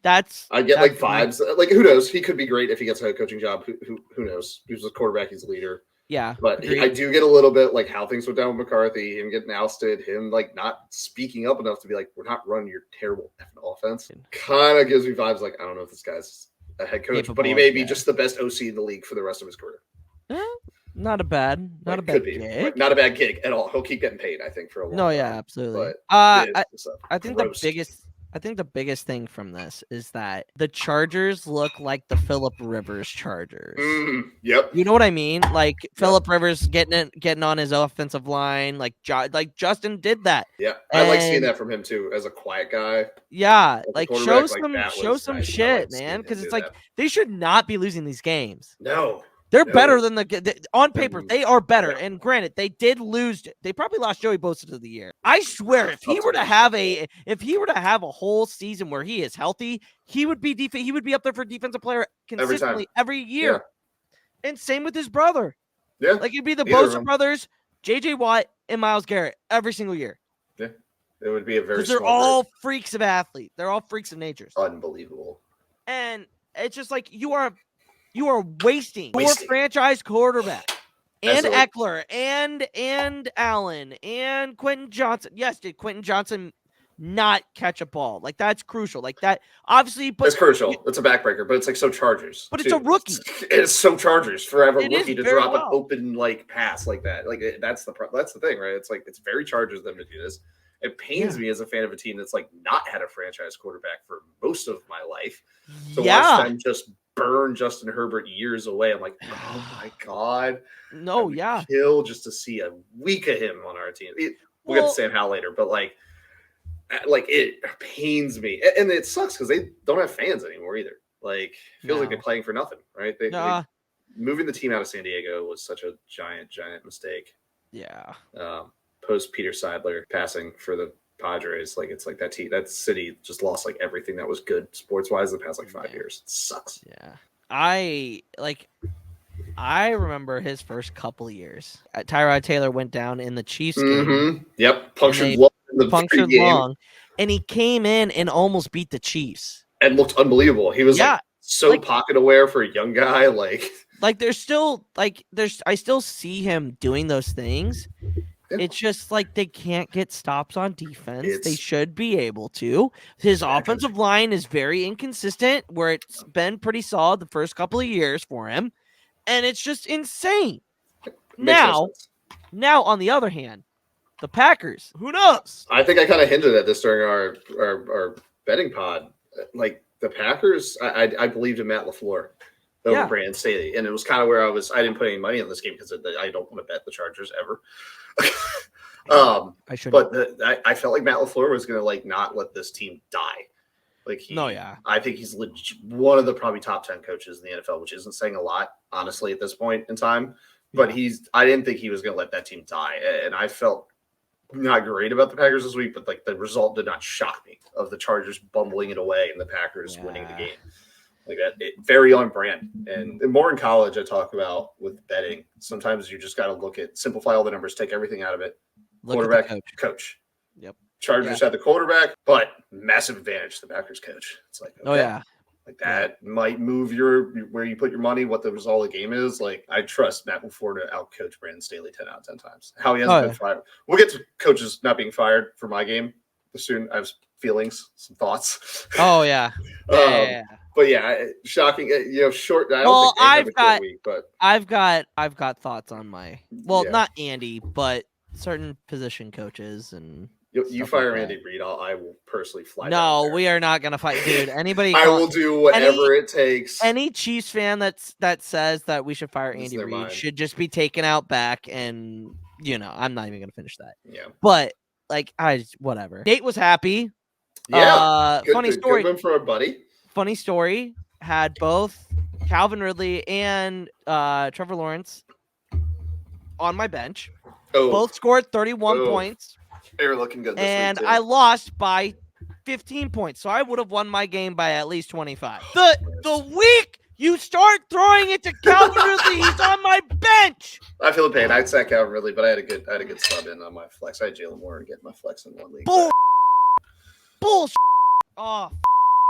I get like vibes. Like who knows? He could be great if he gets a head coaching job. Who knows? He was a quarterback. He's a leader. Yeah, but I do get a little bit like how things went down with McCarthy, him getting ousted, him like not speaking up enough to be like, we're not running your terrible offense. Kind of gives me vibes like I don't know if this guy's a head coach, but he may be just the best OC in the league for the rest of his career. Not a bad gig. Not a bad gig at all. He'll keep getting paid, I think, for a long time. No, yeah, absolutely. But I think the biggest thing from this is that the Chargers look like the Phillip Rivers Chargers. Yep. You know what I mean? Like Phillip Rivers getting on his offensive line, like Justin did that. Yeah, I like seeing that from him too, as a quiet guy. Yeah, like show some shit, man, because it's like they should not be losing these games. No. They're better than on paper. They are better. And granted, they did lose. They probably lost Joey Bosa to the year. I swear, if he were to have a whole season where he is healthy, he would be up there for defensive player consistently every year. Yeah. And same with his brother. Yeah, like it'd be the Bosa brothers, J.J. Watt, and Myles Garrett every single year. Yeah, it would be a very. Because they're all freaks of athletes. They're all freaks of nature. Unbelievable. And it's just like you are wasting your franchise quarterback and Eckler and Allen and Quentin Johnson. Yes, did Quentin Johnson not catch a ball? Like that's crucial. Like that obviously, but it's crucial. It's a backbreaker, but it's like so Chargers. But it's a rookie. It's so Chargers for a rookie to drop an open like pass like that. Like that's the thing, right? It's like it's very Chargers them to do this. It pains me as a fan of a team that's like not had a franchise quarterback for most of my life. So watch them just burn Justin Herbert years away. I'm like, oh my God. No, kill just to see a week of him on our team. We'll get to Sam Howell later, but like it pains me. And it sucks because they don't have fans anymore either. Like feels like they're playing for nothing, right? They moving the team out of San Diego was such a giant mistake. Yeah. Post Peter Seidler passing for the Padres, like it's like that city just lost like everything that was good sports wise the past like 5 years. It sucks. Yeah, I like I remember his first couple of years. Tyrod Taylor went down in the Chiefs game. Yep, punctured lung in the punctured lung, and he came in and almost beat the Chiefs. And looked unbelievable. He was so pocket aware for a young guy. Like there's still I still see him doing those things. Yeah. It's just like they can't get stops on defense. They should be able to. His offensive line is very inconsistent, where it's been pretty solid the first couple of years for him, and it's just insane. Now, on the other hand, the Packers, who knows? I think I kind of hinted at this during our betting pod. Like the Packers, I believed in Matt LaFleur over Brandon Staley, and it was kind of where I didn't put any money on this game because I don't want to bet the Chargers ever. I should, but I felt like Matt LaFleur was going to not let this team die. I think he's one of the probably top 10 coaches in the NFL, which isn't saying a lot, honestly, at this point in time. But I didn't think he was going to let that team die, and I felt not great about the Packers this week. But the result did not shock me of the Chargers bumbling it away and the Packers winning the game. Like that, very on brand. And more in college, I talk about with betting. Sometimes you just got to simplify all the numbers, take everything out of it. Quarterback, coach. Yep. Chargers had the quarterback, but massive advantage to the Packers coach. It's like, like that might move where you put your money, what the result of the game is. Like, I trust Matt LaFleur to outcoach Brandon Staley 10 out of 10 times. How he hasn't been fired. We'll get to coaches not being fired for my game soon. I have feelings, some thoughts. Oh yeah. But shocking. Short. I don't think I've got a good week, but I've got thoughts on my not Andy, but certain position coaches and. You fire Andy Reid, I will personally fly. No, we are not gonna fight, dude. Anybody? I will do whatever it takes. Any Chiefs fan that says that we should fire Andy Reid should just be taken out back, and I'm not even gonna finish that. Yeah, but whatever. Nate was happy. Yeah, funny story. Good one for our buddy. Funny story. Had both Calvin Ridley and Trevor Lawrence on my bench. Both scored 31 points. They were looking good this and week too. I lost by 15 points, so I would have won my game by at least 25. The week you start throwing it to Calvin Ridley, he's on my bench. I feel the pain. I'd sack Calvin Ridley, but I had a good sub in on my flex. I had Jalen Warren get my flex in one league. Bullshit. Oh,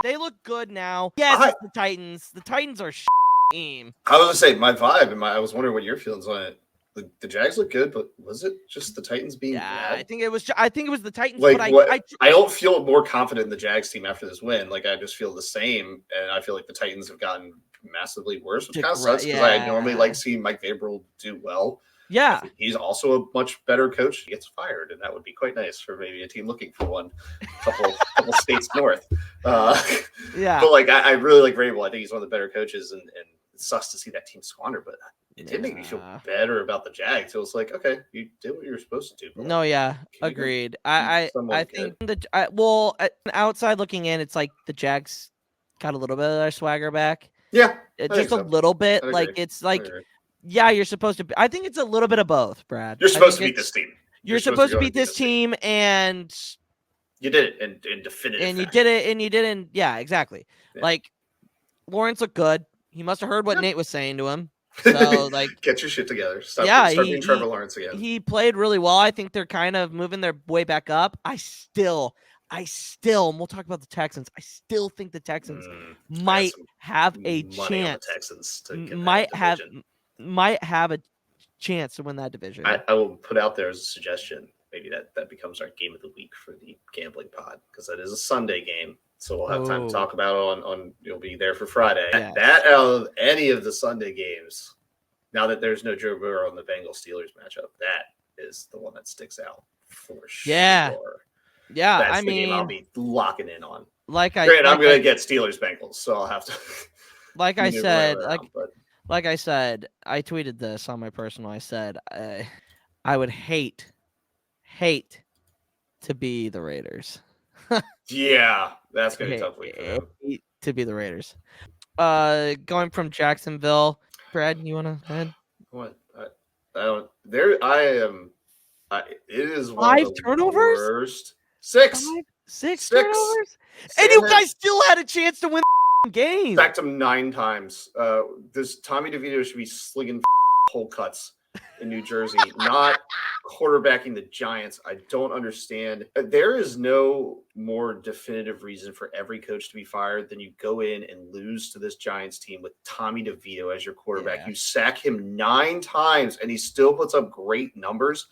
they look good now. Yes, it's the Titans. The Titans are team. I was gonna say my vibe, and I was wondering what your feelings on it. The Jags look good, but was it just the Titans being bad? I think it was the Titans. Like, but I don't feel more confident in the Jags team after this win. Like, I just feel the same, and I feel like the Titans have gotten massively worse, which kind of sucks because I normally like seeing Mike Vrabel do well. Yeah, he's also a much better coach. He gets fired, and that would be quite nice for maybe a team looking for one, couple states north. Yeah, but I really like Vrabel. I think he's one of the better coaches, and it sucks to see that team squander, but. It did make me feel better about the Jags. It was like, okay, you did what you were supposed to do. No, agreed. I think outside looking in, it's like the Jags got a little bit of their swagger back. Yeah, just a little bit. It's like, you're supposed to. I think it's a little bit of both, Brad. You're supposed to beat this team. You're supposed to beat this team, and you did it in definitive. And you did it, and you didn't. Yeah, exactly. Yeah. Like Lawrence looked good. He must have heard what Nate was saying to him. So get your shit together. Start being Trevor Lawrence again. He played really well. I think they're kind of moving their way back up. I still, and we'll talk about the Texans. I still think the Texans might have a chance. Texans might have a chance to win that division. I will put out there as a suggestion. Maybe that becomes our game of the week for the gambling pod because that is a Sunday game. So we'll have time to talk about it on you'll be there for Friday. Yeah. That out of any of the Sunday games, now that there's no Joe Burrow in the Bengals-Steelers matchup, that is the one that sticks out for sure. Yeah. That's the game I'll be locking in on. I'm going to get Steelers-Bengals, so I'll have to. Like I said, I said, I tweeted this on my personal. I said, I would hate to be the Raiders. Yeah, that's gonna be tough week for them. To be the Raiders. Going from Jacksonville, Brad, you want to head? What? I don't. There, I am. It is one of the turnovers. Worst. Six turnovers, and you guys still had a chance to win game. Sacked him 9 times. This Tommy DeVito should be slinging hole cuts in New Jersey, not quarterbacking the Giants. I don't understand. There is no more definitive reason for every coach to be fired than you go in and lose to this Giants team with Tommy DeVito as your quarterback. You sack him 9 times and he still puts up great numbers.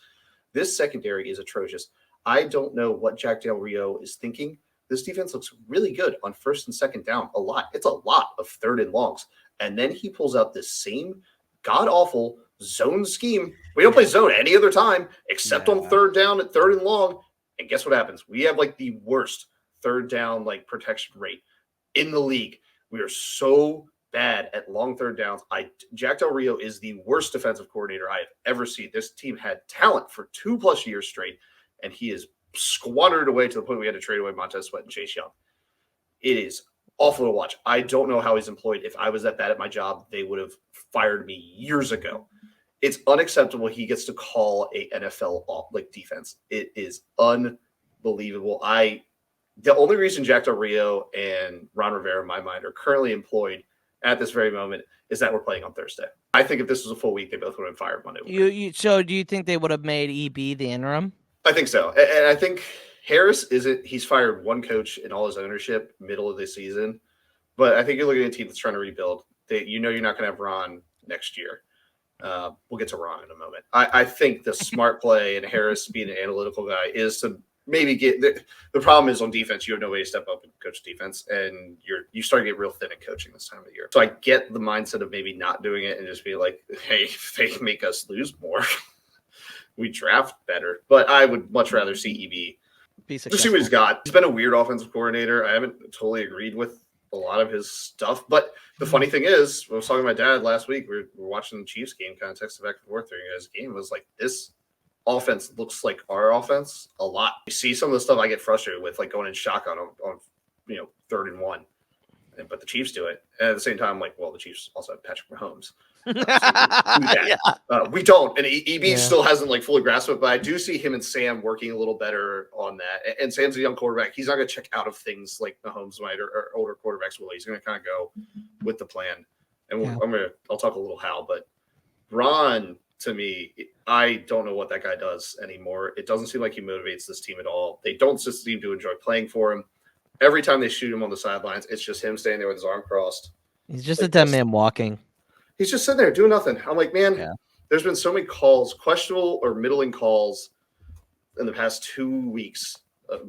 This secondary is atrocious. I don't know what Jack Del Rio is thinking. This defense looks really good on first and second down a lot. It's a lot of third and longs. And then he pulls out this same god-awful zone scheme. We don't play zone any other time except on third down at third and long. And guess what happens? We have like the worst third down like protection rate in the league. We are so bad at long third downs. Jack Del Rio is the worst defensive coordinator I have ever seen. This team had talent for 2+ years straight, and he is squandered away to the point we had to trade away Montez Sweat and Chase Young. It is awful to watch. I don't know how he's employed. If I was that bad at my job, they would have fired me years ago. It's unacceptable he gets to call a NFL like defense. It is unbelievable. The only reason Jack Del Rio and Ron Rivera, in my mind, are currently employed at this very moment is that we're playing on Thursday. I think if this was a full week, they both would have been fired Monday. So do you think they would have made EB the interim? I think so. And I think Harris he's fired one coach in all his ownership middle of the season. But I think you're looking at a team that's trying to rebuild. You're not going to have Ron next year. We'll get to Ron in a moment. I think the smart play and Harris being an analytical guy is to maybe get the problem is on defense. You have no way to step up and coach defense, and you start to get real thin in coaching this time of the year. So I get the mindset of maybe not doing it and just be like, hey, if they make us lose more, we draft better. But I would much rather see EB. Just see what he's got. He's been a weird offensive coordinator. I haven't totally agreed with a lot of his stuff. But the funny thing is, I was talking to my dad last week. We were watching the Chiefs game, kind of texted back and forth during his game. It was like, this offense looks like our offense a lot. You see some of the stuff I get frustrated with, like going in shotgun on 3rd and 1. But the Chiefs do it. And at the same time, I'm like, well, the Chiefs also have Patrick Mahomes. We don't. And EB still hasn't like fully grasped it, but I do see him and Sam working a little better on that. And Sam's a young quarterback. He's not going to check out of things like Mahomes might or older quarterbacks will. He's going to kind of go with the plan. And I'll talk a little how, but Ron, to me, I don't know what that guy does anymore. It doesn't seem like he motivates this team at all. They don't seem to enjoy playing for him. Every time they shoot him on the sidelines, it's just him standing there with his arm crossed. He's just a dead man walking. He's just sitting there doing nothing. I'm like, man, there's been so many calls, questionable or middling calls in the past 2 weeks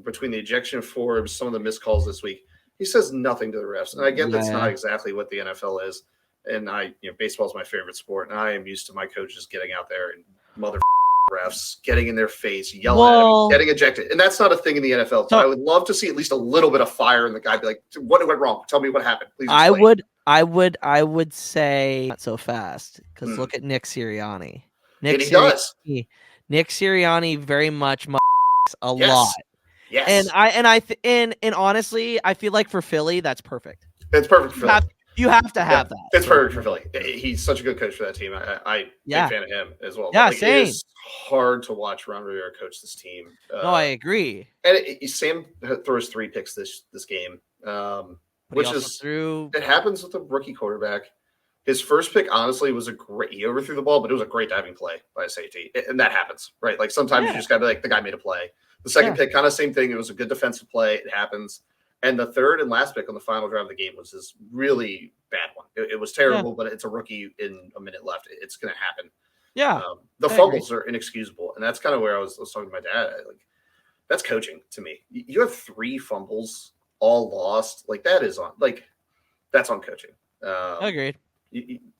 between the ejection of Forbes, some of the missed calls this week. He says nothing to the refs. And I get that's not exactly what the NFL is. And baseball is my favorite sport. And I am used to my coaches getting out there and mother refs getting in their face, yelling at him, getting ejected. And that's not a thing in the NFL. So I would love to see at least a little bit of fire in the guy. Be like, what went wrong? Tell me what happened. Please explain. I would say not so fast because look at Nick Sirianni. Nick Sirianni very much a lot. Yes. And honestly, I feel like for Philly, that's perfect. It's perfect for Philly. You have to have that. It's perfect for Philly. He's such a good coach for that team. I'm a fan of him as well. Yeah, same. It is hard to watch Ron Rivera coach this team. No, I agree. And Sam throws 3 picks this game, which is it happens with a rookie quarterback. His first pick, honestly, was he overthrew the ball, but it was a great diving play by a safety. And that happens, right? Like sometimes you just got to be like, the guy made a play. The second pick, kind of same thing. It was a good defensive play. It happens. And the third and last pick on the final drive of the game was this really bad one. It was terrible, but it's a rookie in a minute left. It's going to happen. Yeah. The fumbles are inexcusable. And that's kind of where I was talking to my dad. That's coaching to me. You have 3 fumbles all lost. That's on coaching. Agreed.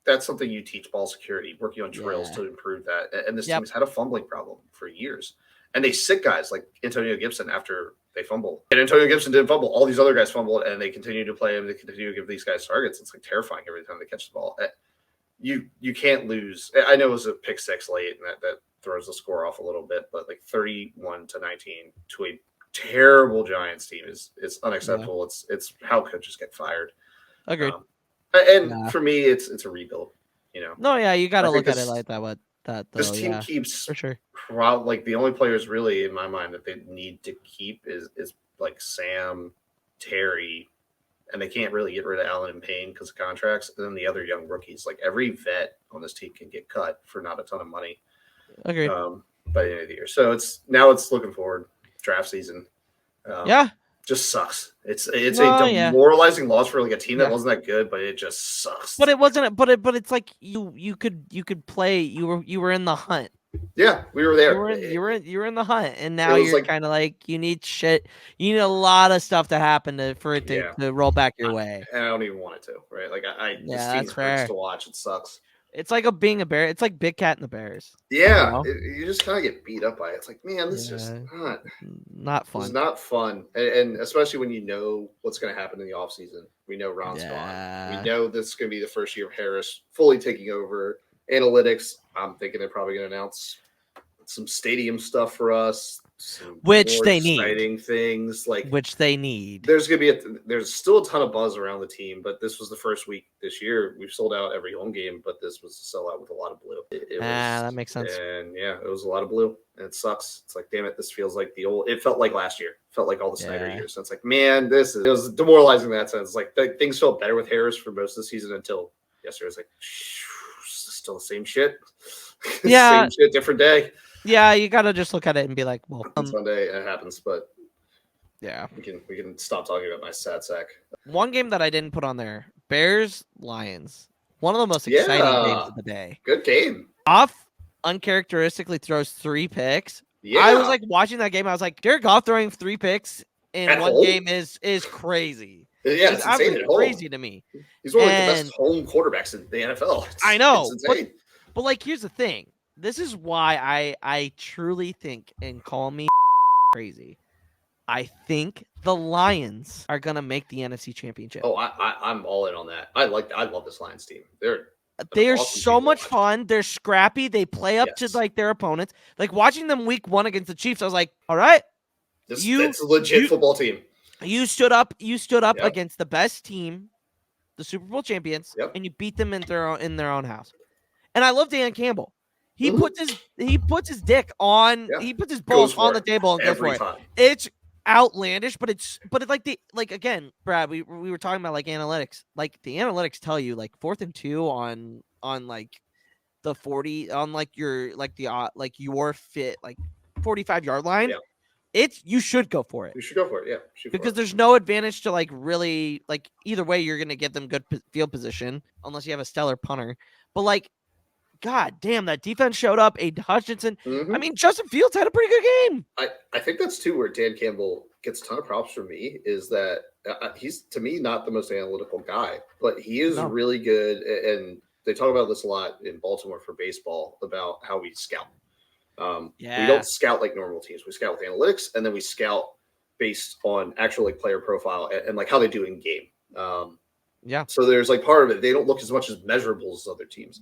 That's something you teach ball security, working on drills to improve that. And this team has had a fumbling problem for years. And they sit guys like Antonio Gibson after they fumble. And Antonio Gibson didn't fumble. All these other guys fumbled, and they continue to play him. They continue to give these guys targets. It's like terrifying every time they catch the ball. You can't lose. I know it was a pick 6 late, and that throws the score off a little bit. But 31-19 to a terrible Giants team is unacceptable. Yeah. It's how coaches get fired. Agreed. For me, it's a rebuild. No, yeah, you got to look at it like that. This team keeps for sure. The only players really in my mind that they need to keep is like Sam, Terry, and they can't really get rid of Allen and Payne because of contracts. And then the other young rookies, like every vet on this team can get cut for not a ton of money. Agreed. By the end of the year. So it's looking forward draft season. Just sucks. It's a demoralizing loss for like a team that wasn't that good, but it just sucks. But it wasn't. But it's like you could play. You were in the hunt. Yeah, we were there. You were in the hunt, and now you're kind of like you need shit. You need a lot of stuff to happen for it to roll back your way. And I don't even want it to, right? Like this team hurts to watch. It sucks. It's like being a bear. It's like Big Cat and the Bears. Yeah, you just kind of get beat up by it. It's like, man, this is just not fun. It's not fun, and especially when you know what's going to happen in the offseason. We know Ron's gone. We know this is going to be the first year of Harris fully taking over analytics. I'm thinking they're probably going to announce some stadium stuff for us, which they exciting need things which they need. There's going to be there's still a ton of buzz around the team, but this was the first week this year. We've sold out every home game, but this was a sellout with a lot of blue. That makes sense. And it was a lot of blue, and it sucks. It's like, damn it, this feels like it felt like last year. It felt like all the Snyder years. So it's like, man, it was demoralizing in that sense. Like things felt better with Harris for most of the season until yesterday. It's like, still the same shit. Same shit, different day. Yeah, you gotta just look at it and be like, well, it's Sunday, it happens, but we can stop talking about my sad sack. One game that I didn't put on there: Bears Lions. One of the most exciting games of the day. Good game. Goff uncharacteristically throws 3 picks. Yeah, I was like watching that game. I was like, Jared Goff throwing 3 picks in one game is crazy. Yeah, it's insane. Crazy to me. He's one of the best home quarterbacks in the NFL. I know, it's insane. But like, here's the thing. This is why I truly think, and call me crazy, I think the Lions are gonna make the NFC Championship. Oh, I'm all in on that. I love this Lions team. They're awesome so much fun. They're scrappy. They play up to like their opponents. Like watching them week 1 against the Chiefs, I was like, all right, it's a legit football team. You stood up against the best team, the Super Bowl champions, and you beat them in their own house. And I love Dan Campbell. He puts his dick on. He puts his balls on the table and goes for it. It's outlandish, but it's like again, Brad. We were talking about like analytics. Like the analytics tell you like 4th and 2 on like the 40 on like your your fit like 45-yard line. Yeah. You should go for it. You should go for it. Yeah, because there's no advantage to like really like either way. You're gonna give them good field position unless you have a stellar punter. But like, God damn, that defense showed up. Aiden Hutchinson. I mean, Justin Fields had a pretty good game. I think that's too where Dan Campbell gets a ton of props from me is that he's, to me, not the most analytical guy, but he is really good. And they talk about this a lot in Baltimore for baseball about how we scout. We don't scout like normal teams. We scout with analytics, and then we scout based on actual like player profile and like how they do in game. So there's like part of it. They don't look as much as measurables as other teams.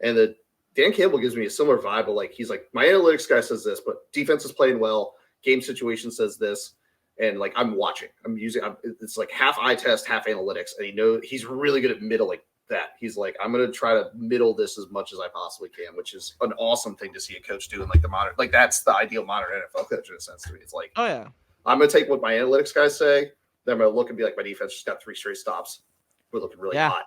And Dan Campbell gives me a similar vibe of like, he's like, my analytics guy says this, but defense is playing well. Game situation says this. And like, I'm watching, it's like half eye test, half analytics. And he's really good at middling that. He's like, I'm going to try to middle this as much as I possibly can, which is an awesome thing to see a coach do in like the modern, like that's the ideal modern NFL coach in a sense to me. It's like, I'm going to take what my analytics guys say. Then I'm going to look and be like, my defense just got 3 straight stops. We're looking really hot.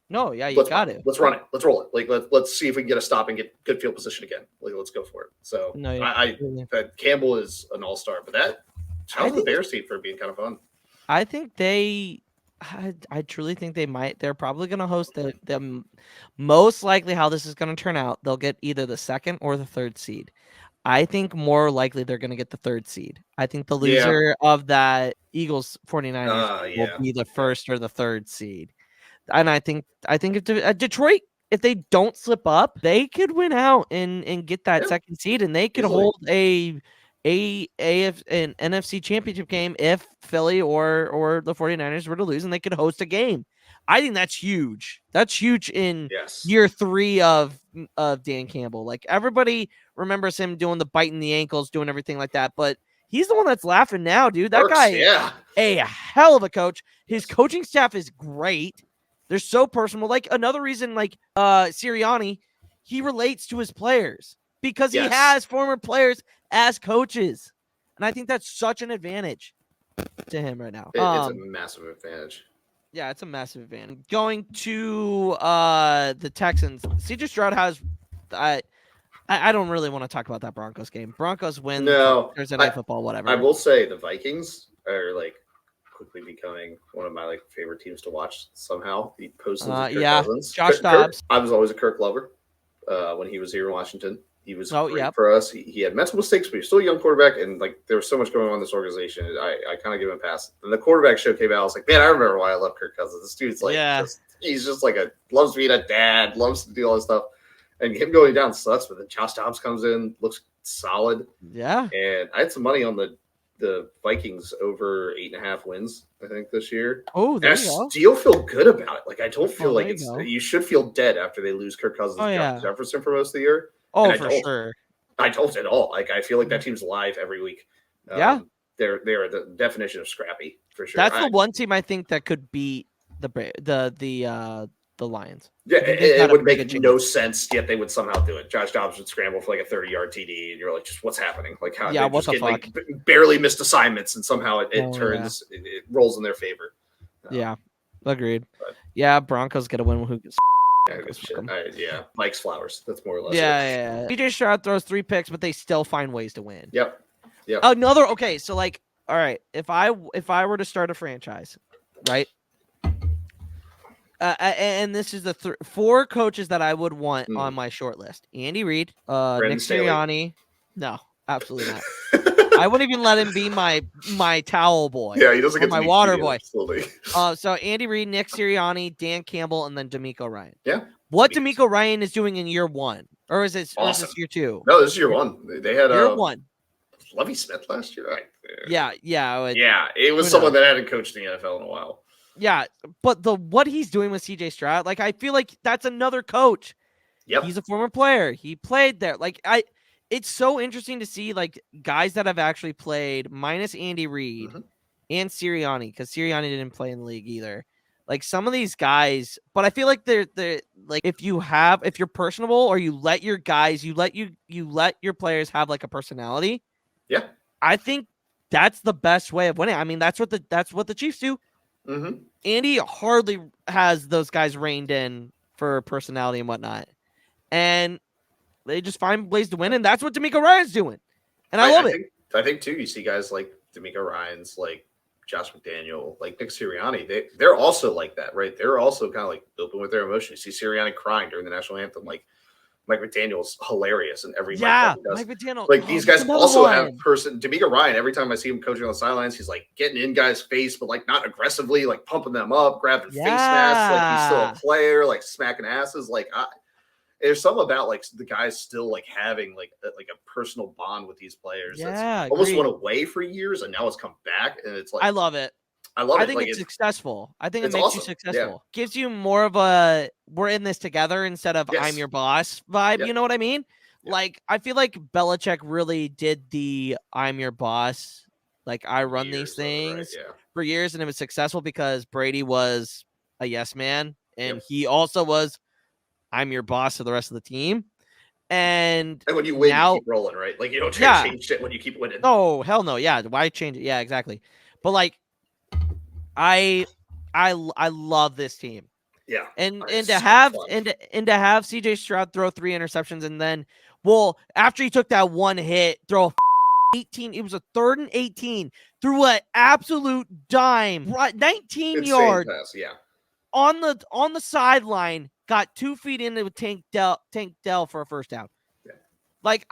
No, you got it. Let's run it. Let's roll it. Like let's see if we can get a stop and get good field position again. Like let's go for it. So that Campbell is an all-star, but shout out to the Bears team for being kind of fun. I think I truly think they're probably going to host the most likely how this is going to turn out. They'll get either the 2nd or the 3rd seed. I think more likely they're going to get the 3rd seed. I think the loser of that Eagles 49ers will be the 1st or the 3rd seed. And I think if Detroit, if they don't slip up, they could win out and get that 2nd seed, and they could hold an NFC championship game if Philly or the 49ers were to lose, and they could host a game. I think that's huge. That's huge in year 3 of Dan Campbell. Like everybody remembers him doing the biting the ankles, doing everything like that, but he's the one that's laughing now, dude. That guy is a hell of a coach. His coaching staff is great. They're so personal. Like another reason, like Sirianni, he relates to his players because he has former players as coaches, and I think that's such an advantage to him right now. It's a massive advantage. Yeah, it's a massive advantage. Going to the Texans, CJ Stroud has. I don't really want to talk about that Broncos game. Broncos win. No, Thursday Night Football, whatever. I will say the Vikings are like quickly becoming one of my like favorite teams to watch. Somehow, he posted Kirk Cousins. Josh Dobbs. I was always a Kirk lover when he was here in Washington. He was great for us. He had mental mistakes, but he was still a young quarterback, and like there was so much going on in this organization. I kind of give him a pass. And the quarterback show came out. I was like, man, I remember why I love Kirk Cousins. This dude's like, he's just like loves being a dad, loves to do all this stuff. And him going down sucks, but then Josh Dobbs comes in, looks solid. Yeah. And I had some money on the Vikings over 8.5 wins, I think, this year. Oh, there you go. I still feel good about it. Like, I don't feel like you should feel dead after they lose Kirk Cousins and Justin Jefferson for most of the year. Oh, for sure. I don't at all. Like, I feel like that team's live every week. They're the definition of scrappy, for sure. That's the one team I think that could beat the Lions. Yeah, it would make no sense, yet they would somehow do it. Josh Dobbs would scramble for like a 30-yard TD, and you're like, just what's happening? Like, how they what just the fuck? Like, barely missed assignments, and somehow it turns, it rolls in their favor. Agreed. But, Broncos get a win. Mike's flowers. That's more or less. Yeah. CJ Stroud throws 3 picks, but they still find ways to win. Yep. Okay, so like, all right, if I were to start a franchise, right? And this is the 4 coaches that I would want on my short list: Andy Reid, Nick Sirianni. No, absolutely not. I wouldn't even let him be my towel boy. Yeah, he doesn't get my water boy. Absolutely. So Andy Reid, Nick Sirianni, Dan Campbell, and then DeMeco Ryan. Yeah. What DeMeco Ryan is doing in year 1, or is it year 2? No, this is year 1. They had year 1. Lovie Smith last year. It was someone that hadn't coached in the NFL in a while. Yeah, but what he's doing with CJ Stroud, like I feel like that's another coach. Yep. He's a former player. He played there. Like it's so interesting to see like guys that have actually played minus Andy Reid and Sirianni, because Sirianni didn't play in the league either. Like some of these guys, but I feel like they're like if you're personable, or you let your guys, you let your players have like a personality. Yeah. I think that's the best way of winning. I mean, that's what the Chiefs do. Mm-hmm. Andy hardly has those guys reined in for personality and whatnot, and they just find ways to win, and that's what DeMeco Ryan's doing, and I love it. I think too. You see guys like DeMeco Ryans, like Josh McDaniel, like Nick Sirianni. They're also like that, right? They're also kind of like open with their emotions. You see Sirianni crying during the national anthem, like. Mike McDaniel's hilarious in every Mike McDaniel. Like these guys also have DeMeco Ryan. Every time I see him coaching on the sidelines, he's like getting in guys' face, but like not aggressively, like pumping them up, grabbing face masks. Like he's still a player, like smacking asses. Like there's something about like the guys still like having like a personal bond with these players. That's almost went away for years, and now it's come back, and it's like I love it. I think it's successful. I think it makes you successful. Yeah. Gives you more of a we're in this together instead of I'm your boss vibe. Yep. You know what I mean? Yep. Like I feel like Belichick really did the I'm your boss. Like I run these things for years, and it was successful because Brady was a yes man, and he also was I'm your boss to the rest of the team. And when you win, you keep rolling, right? Like you don't change shit when you keep winning. Oh hell no, yeah. Why change it? Yeah, exactly. But like. I love this team. Yeah. And to have CJ Stroud throw 3 interceptions, and then after he took that one hit, throw a 18, it was a 3rd and 18, threw an absolute dime, 19 yards pass, on the sideline, got 2 feet into Tank Dell for a first down. Yeah. Like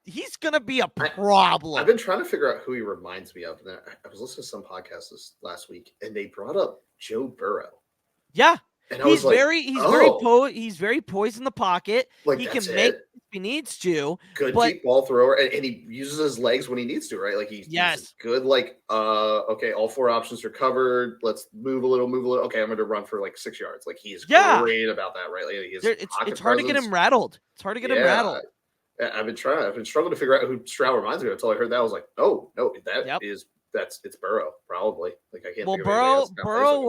he's gonna be a problem. I've been trying to figure out who he reminds me of. And I was listening to some podcasts last week, and they brought up Joe Burrow. Yeah, and he's very poised in the pocket. Like, he can make if he needs to. Good deep ball thrower, and he uses his legs when he needs to, right? Like he's good. Like okay, all 4 options are covered. Let's move a little. Okay, I'm going to run for like 6 yards. Like he's great about that, right? Like it's hard to get him rattled. It's hard to get him rattled. I've been struggling to figure out who Stroud reminds me of until I heard that. I was like, oh no, it's Burrow, probably. Like I can't. Well, Burrow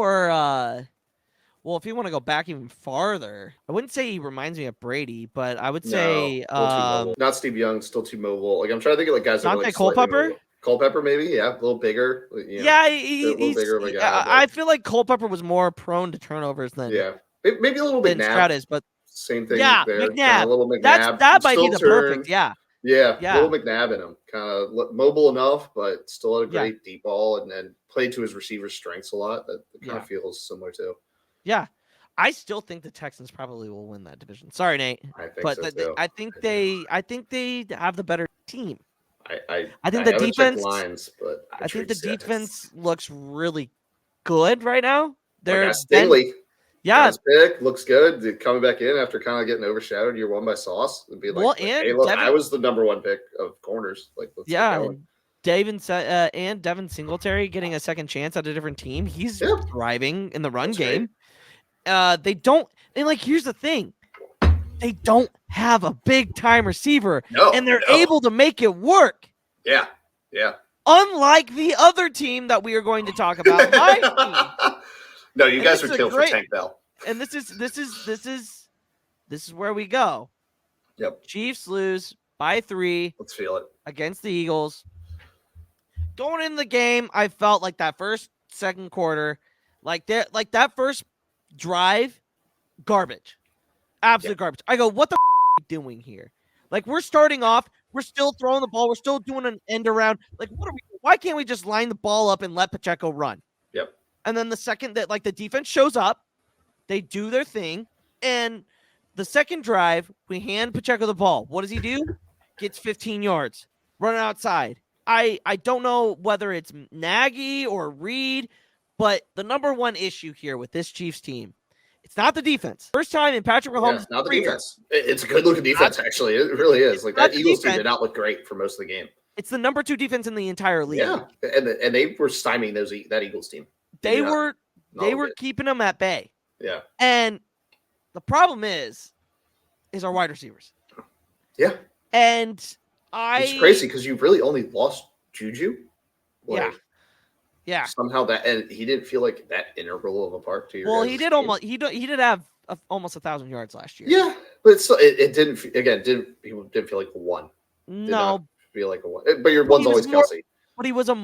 or if you want to go back even farther, I wouldn't say he reminds me of Brady, but I would say not Steve Young, still too mobile. Like I'm trying to think of like guys. Dante like Culpepper. Culpepper, maybe, yeah, a little bigger. Yeah, a little bigger of a guy. I feel like Culpepper was more prone to turnovers than maybe a little McNabb. Stroud is, but same thing there. McNabb. Kind of little McNabb. That might be the perfect. Yeah, little McNabb in him. Kind of mobile enough, but still had a great deep ball, and then played to his receiver's strengths a lot. That kind of feels similar too. Yeah. I still think the Texans probably will win that division. Sorry, Nate. I think so too. I think they have the better team. I think the defense lines, but I think the defense looks really good right now. They're Stingley. His pick looks good. Coming back in after kind of getting overshadowed year one by Sauce and be like, hey, look, I was the number one pick of corners. Like, let's get going. And Devin Singletary getting a second chance at a different team. He's thriving in the run game. They don't, and like, here's the thing. They don't have a big time receiver, and they're able to make it work. Yeah. Unlike the other team that we are going to talk about, my team. No, you guys would kill for Tank Bell. And this is where we go. Yep. Chiefs lose by 3. Let's feel it against the Eagles. Going in the game, I felt like that second quarter, like that first drive, garbage, absolute garbage. I go, what the are we doing here? Like, we're starting off, we're still throwing the ball, we're still doing an end around. Like, why can't we just line the ball up and let Pacheco run? Yep. And then the second that the defense shows up, they do their thing, and the second drive, we hand Pacheco the ball. What does he do? Gets 15 yards, running outside. I don't know whether it's Nagy or Reed, but the number one issue here with this Chiefs team, it's not the defense. First time in Patrick Mahomes' not the defense. It's a good-looking defense, actually. It really is. Like, that Eagles team did not look great for most of the game. It's the number 2 defense in the entire league. Yeah, and they were stymieing that Eagles team. They were keeping them at bay. Yeah. And the problem is our wide receivers. Yeah. And it's crazy because you really only lost Juju. Yeah. Somehow and he didn't feel like that integral of a part to your. Well, he did almost. He did have almost 1,000 yards last year. Yeah, but it didn't feel like a one. No, feel like a one. But your one's always Kelsey. But he was a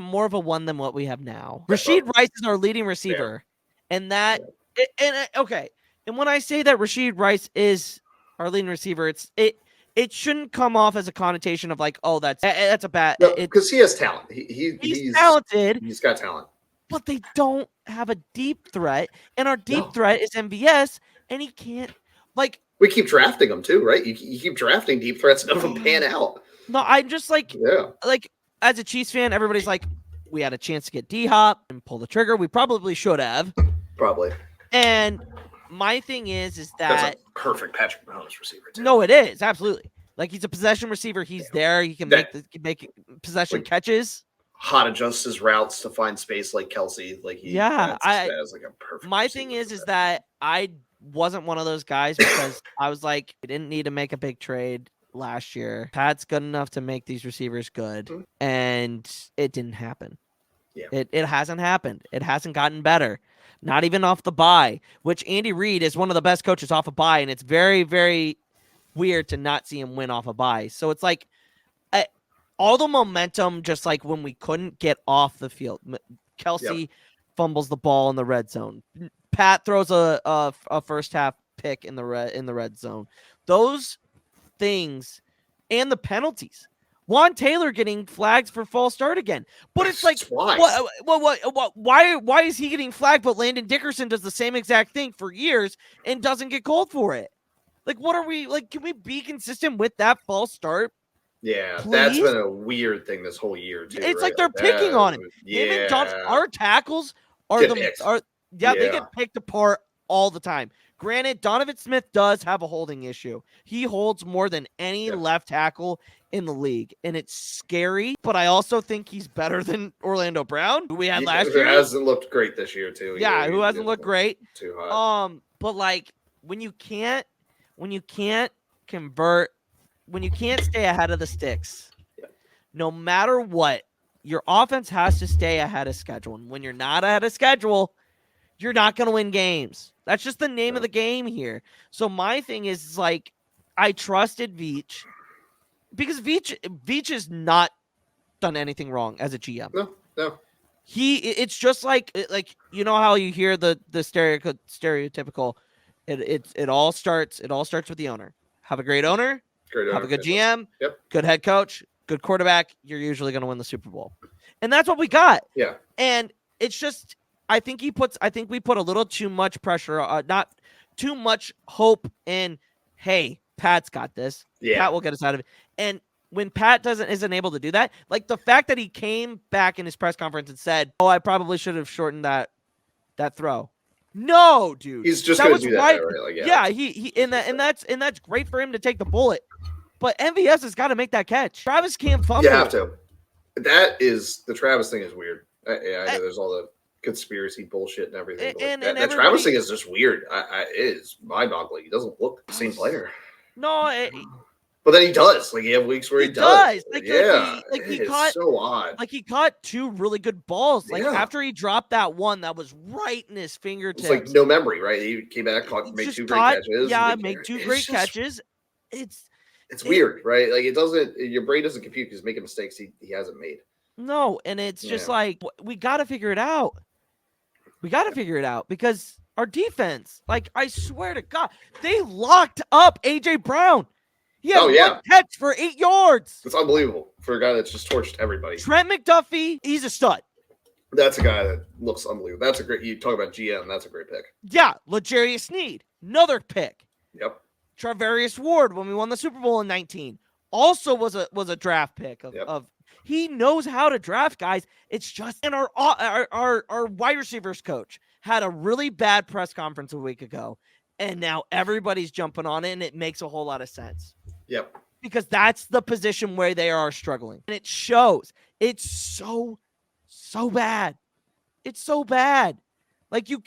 more of a one than what we have now. Rashid Rice is our leading receiver, and that okay. And when I say that Rashid Rice is our leading receiver, it shouldn't come off as a connotation of like, oh, that's a bad. Because he has talent. He's talented. He's got talent. But they don't have a deep threat, and our deep threat is MVS, and he can't. Like, we keep drafting them too, right? You keep drafting deep threats, none of them pan out. No, I'm just like, like as a Chiefs fan, everybody's like, we had a chance to get D-Hop and pull the trigger. We probably should have. Probably. And my thing is that that's a perfect Patrick Mahomes receiver too. No, it is absolutely. Like, he's a possession receiver. He's there. He can make possession catches. Hot adjusts his routes to find space like Kelsey. Like that's like a perfect. My thing is that I wasn't one of those guys because I was like, we didn't need to make a big trade last year. Pat's good enough to make these receivers good, and it didn't happen. Yeah, it hasn't happened. It hasn't gotten better. Not even off the bye, which Andy Reid is one of the best coaches off a bye, and it's very, very weird to not see him win off a bye. So it's like all the momentum, just like when we couldn't get off the field. Kelsey fumbles the ball in the red zone. Pat throws a first half pick in the red zone. Those things and the penalties. Juan Taylor getting flags for false start again. But it's like, why is he getting flagged, but Landon Dickerson does the same exact thing for years and doesn't get called for it? Like, what are we, like, can we be consistent with that false start? Yeah, please? That's been a weird thing this whole year, too. It's like they're picking on him. Yeah. Our tackles they get picked apart all the time. Granted, Donovan Smith does have a holding issue. He holds more than any left tackle in the league, and it's scary. But I also think he's better than Orlando Brown, who we had last year. Who hasn't looked great this year too. Yeah, who hasn't looked great. Too hot. But like when you can't convert, when you can't stay ahead of the sticks, no matter what, your offense has to stay ahead of schedule. And when you're not ahead of schedule, you're not going to win games. That's just the name of the game here. So my thing is like, I trusted Veach because Veach is not done anything wrong as a GM. No. It's just like you know how you hear the stereotypical. It all starts with the owner. Have a great owner. Have a good GM. Yep. Good head coach. Good quarterback. You're usually going to win the Super Bowl, and that's what we got. Yeah. And it's just I think we put a little too much pressure, not too much hope in. Hey, Pat's got this. Yeah. Pat will get us out of it. And when Pat isn't able to do that, like the fact that he came back in his press conference and said, "Oh, I probably should have shortened that throw." No, dude. He's just going to do that, right? Like, yeah, he and that's great for him to take the bullet. But MVS has got to make that catch. Travis can't fumble. You have to. The Travis thing is weird. I know there's all the conspiracy bullshit and everything. That Travis thing is just weird. It is mind-boggling. He doesn't look the same player. No, but then he does. Like, you have weeks where he does. He caught so odd. Like, he caught 2 really good balls. Like, after he dropped that one that was right in his fingertips. It's like no memory, right? He came back, made 2 great catches. Yeah, make 2 great catches. It's weird, right? Like, it doesn't. Your brain doesn't compute because he's making mistakes he hasn't made. No, and it's just like we got to figure it out. We got to figure it out because our defense, like, I swear to God, they locked up A.J. Brown. He had 1 catch for 8 yards. It's unbelievable for a guy that's just torched everybody. Trent McDuffie, he's a stud. That's a guy that looks unbelievable. That's a great. You talk about GM. That's a great pick. Yeah, L'Jarius Sneed, another pick. Yep. Travarius Ward, when we won the Super Bowl in 19, also was a draft pick of. He knows how to draft guys. It's just, and our wide receivers coach had a really bad press conference a week ago, and now everybody's jumping on it, and it makes a whole lot of sense. Yep. Because that's the position where they are struggling, and it shows. It's so bad. It's so bad. Like, you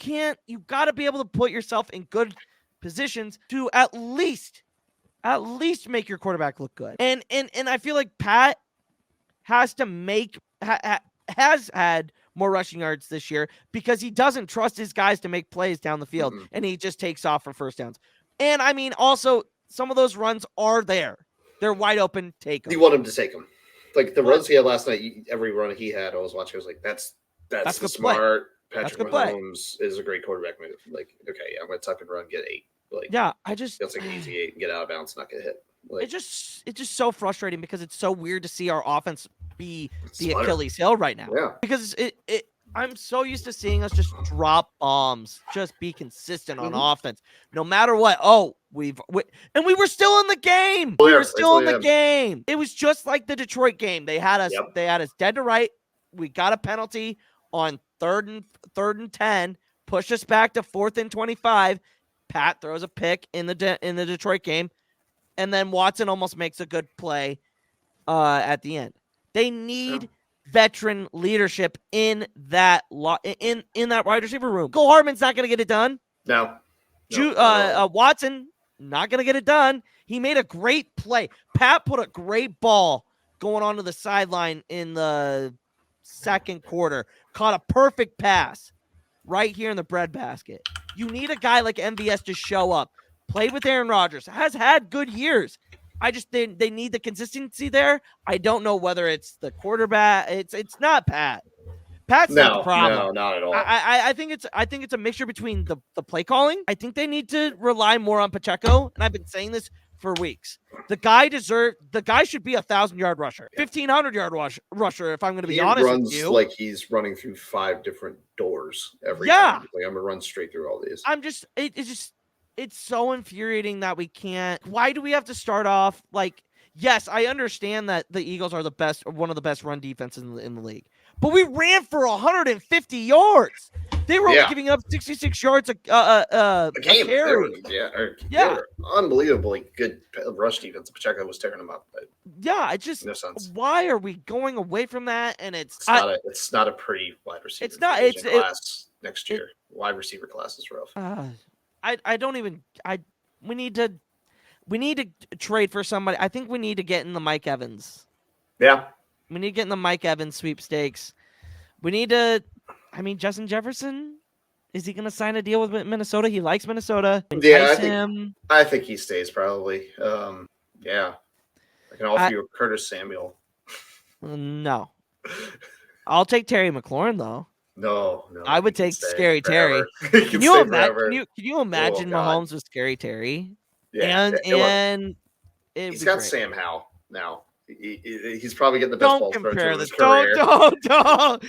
got to be able to put yourself in good positions to at least make your quarterback look good. And I feel like Pat has to has had more rushing yards this year because he doesn't trust his guys to make plays down the field, and he just takes off for first downs. And I mean, also some of those runs are there; they're wide open. Take them. You want him to take them, like the runs he had last night. Every run he had, I was watching. I was like, "That's the smart." Patrick Mahomes is a great quarterback move. Like, okay, I'm going to tuck and run, get 8. Like, that's like an easy 8 and get out of bounds, not get hit. Like, it's just so frustrating because it's so weird to see our offense be the Achilles heel right now. Yeah. Because I'm so used to seeing us just drop bombs, just be consistent on offense, no matter what. Oh, we were still in the game. We were still in the game. It was just like the Detroit game. They had us. They had us dead to right. We got a penalty on third and 10. Pushed us back to 4th and 25. Pat throws a pick in the Detroit game. And then Watson almost makes a good play at the end. They need veteran leadership in that in that wide receiver room. Cole Hartman's not going to get it done. No. Watson not going to get it done. He made a great play. Pat put a great ball going onto the sideline in the second quarter. Caught a perfect pass right here in the breadbasket. You need a guy like MVS to show up. Played with Aaron Rodgers, has had good years. They need the consistency there. I don't know whether it's the quarterback. It's not Pat. Pat's not the problem. No, not at all. I think it's a mixture between the play calling. I think they need to rely more on Pacheco, and I've been saying this for weeks. The guy should be 1,000-yard rusher, 1,500-yard rusher. If I'm going to be honest with you, he runs like he's running through 5 different doors every time. Like, I'm gonna run straight through all these. It's so infuriating that we can't. Why do we have to start off like? Yes, I understand that the Eagles are one of the best run defenses in the league, but we ran for 150 yards. They were only giving up 66 yards a carry. They were unbelievably good rush defense. Pacheco was tearing them up. No sense. Why are we going away from that? And it's not a pretty wide receiver. It's not. Class next year. Wide receiver class is rough. We need to trade for somebody. I think we need to get in the Mike Evans. Yeah. We need to get in the Mike Evans sweepstakes. We need to. I mean, Justin Jefferson, is he going to sign a deal with Minnesota? He likes Minnesota. I think he stays probably. I can offer you a Curtis Samuel. No. I'll take Terry McLaurin though. No. I would take Scary Terry. Can you imagine? Can you imagine Mahomes with Scary Terry? Yeah. And he's got great. Sam Howell now. He's probably getting the best ball thrown to his career. Don't.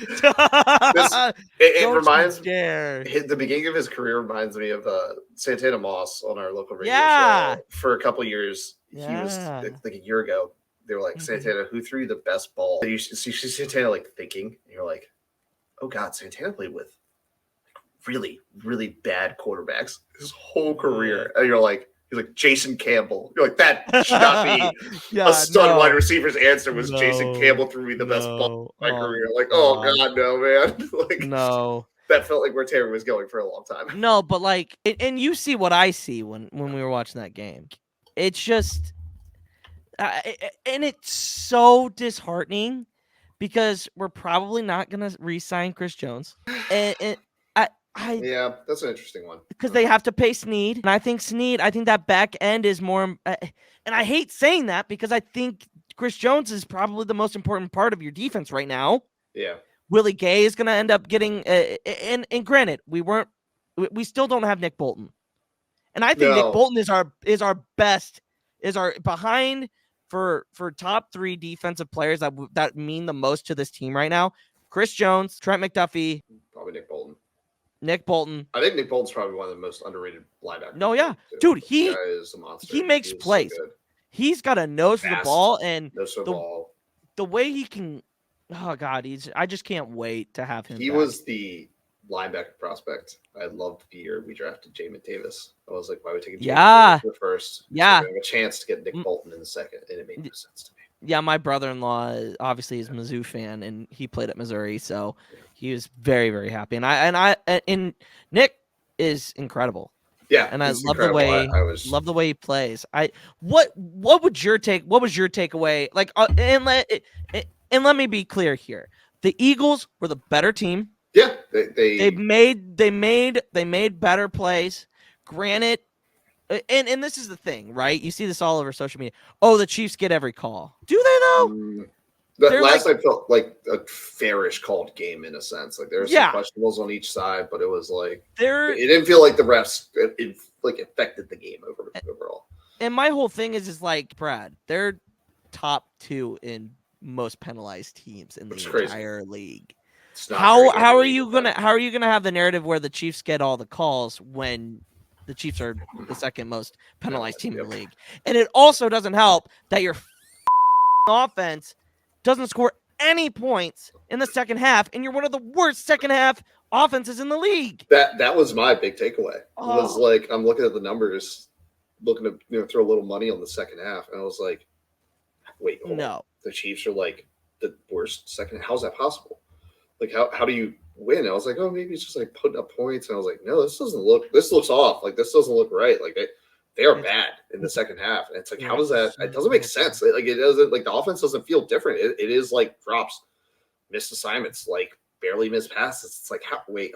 It reminds me. The beginning of his career reminds me of Santana Moss on our local radio show. For a couple of years, he was like a year ago. They were like, Santana, who threw you the best ball? And you see Santana like thinking, and you're like, oh God, Santana played with really, really bad quarterbacks his whole career. And you're like, he's like, Jason Campbell. You're like, that should not be a stud wide receiver's answer was Jason Campbell threw me the best ball of my career. Like, oh God, no, man. Like, no. That felt like where Terry was going for a long time. No, but like, and you see what I see when we were watching that game. It's just, and it's so disheartening because we're probably not going to re-sign Chris Jones. And yeah, that's an interesting one. Because they have to pay Snead. And I think that back end is more, and I hate saying that because I think Chris Jones is probably the most important part of your defense right now. Yeah. Willie Gay is going to end up getting, and granted, we still don't have Nick Bolton. And I think Nick Bolton is our best, behind for top 3 defensive players that mean the most to this team right now. Chris Jones, Trent McDuffie. Probably Nick Bolton. I think Nick Bolton's probably one of the most underrated linebackers. No, yeah. Dude, he is a monster. He makes plays. So he's got a nose for the ball, and the way he can, oh God, I just can't wait to have him. He was the linebacker prospect I loved the year we drafted Jamin Davis. I was like, why are we taking Jamin Davis first? Yeah. So we have a chance to get Nick Bolton in the second, and it made no sense to me. Yeah, my brother-in-law obviously is a Mizzou fan, and he played at Missouri, so he was very, very happy. And Nick is incredible. Yeah, and I love the way love the way he plays. What was your takeaway? Like, and let me be clear here: the Eagles were the better team. Yeah, they made better plays. Granted. And this is the thing, right? You see this all over social media. Oh, the Chiefs get every call. Do they though? Last night felt like a fairish called game in a sense. Like there were some questionables on each side, but it was like it didn't feel like the refs affected the game overall. And my whole thing is like, Brad, they're top 2 in most penalized teams in the entire league. How are you gonna have the narrative where the Chiefs get all the calls when the Chiefs are the second most penalized team in the league? And it also doesn't help that your offense doesn't score any points in the second half, and you're one of the worst second half offenses in the league. That was my big takeaway. It was like, I'm looking at the numbers, looking to throw a little money on the second half, and I was like, wait, hold on. The Chiefs are like the worst second. How's that possible? Like, how do you win? I was like, oh, maybe it's just like putting up points. And I was like, no, this looks off. Like, this doesn't look right. Like, they are bad in the second half. And it's like, how does that? It doesn't make sense. Like, it doesn't, like, the offense doesn't feel different. It is like drops, missed assignments, like barely missed passes. It's like, wait,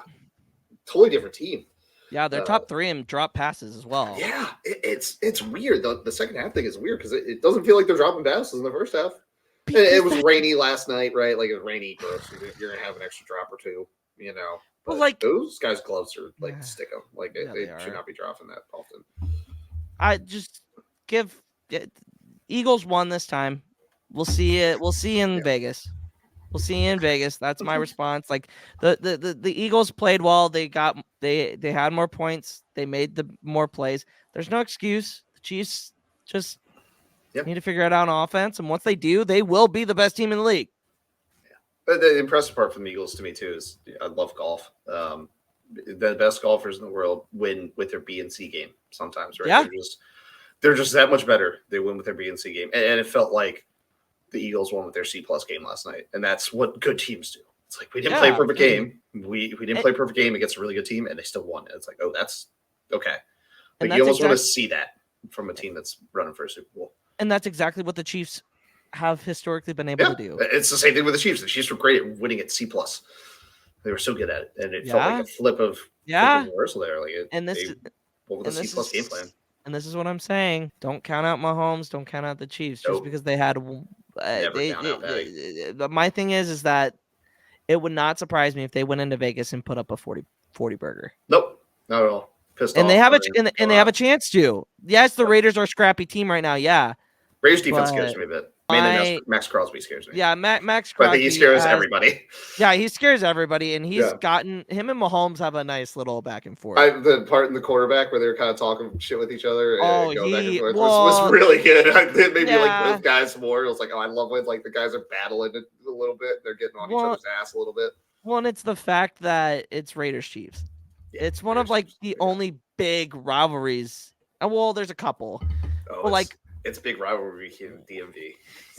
totally different team. Yeah, they're top 3 in drop passes as well. Yeah, it's weird. The second half thing is weird because it doesn't feel like they're dropping passes in the first half. It was rainy last night, right? Like, it was rainy, bro. So you're gonna have an extra drop or two, you know. But like, those guys' gloves are like stick them. Like, they should not be dropping that often. I just Eagles won this time. We'll see it. We'll see in Vegas. We'll see you in Vegas. That's my response. Like, the Eagles played well. They had more points. They made the more plays. There's no excuse. The Chiefs just need to figure it out on offense, and once they do, they will be the best team in the league. Yeah. But the impressive part from the Eagles to me too is I love golf. The best golfers in the world win with their B and C game sometimes, right? Yeah. They're just that much better. They win with their B and C game, and it felt like the Eagles won with their C+ game last night, and that's what good teams do. It's like we didn't play a perfect game. We didn't play a perfect game against a really good team, and they still won. It's like, oh, that's okay. Like, you almost want to see that from a team that's running for a Super Bowl. And that's exactly what the Chiefs have historically been able to do. It's the same thing with the Chiefs. The Chiefs were great at winning at C+. They were so good at it, and it felt like a flip of reversal there. Like, with a C+ game plan. And this is what I'm saying. Don't count out Mahomes. Don't count out the Chiefs just because they had Never count out Patty. My thing is that it would not surprise me if they went into Vegas and put up a 40 burger. Nope, not at all. Pissed And off. they have they have a chance to. Yes, the Raiders are a scrappy team right now. Yeah. Raiders defense scares me a bit. Mainly Max Crosby scares me. Yeah, Max Crosby. But I think he scares everybody. Yeah, he scares everybody, and he's gotten him and Mahomes have a nice little back and forth. The part in the quarterback where they were kind of talking shit with each other and going back and forth was really good. It made me like both guys more. It was like, I love when like the guys are battling it a little bit. They're getting on each other's ass a little bit. Well, and it's the fact that it's Raiders Chiefs. Yeah, it's one of like the only big rivalries. Well, there's a couple. But like it's big rivalry here in DMV.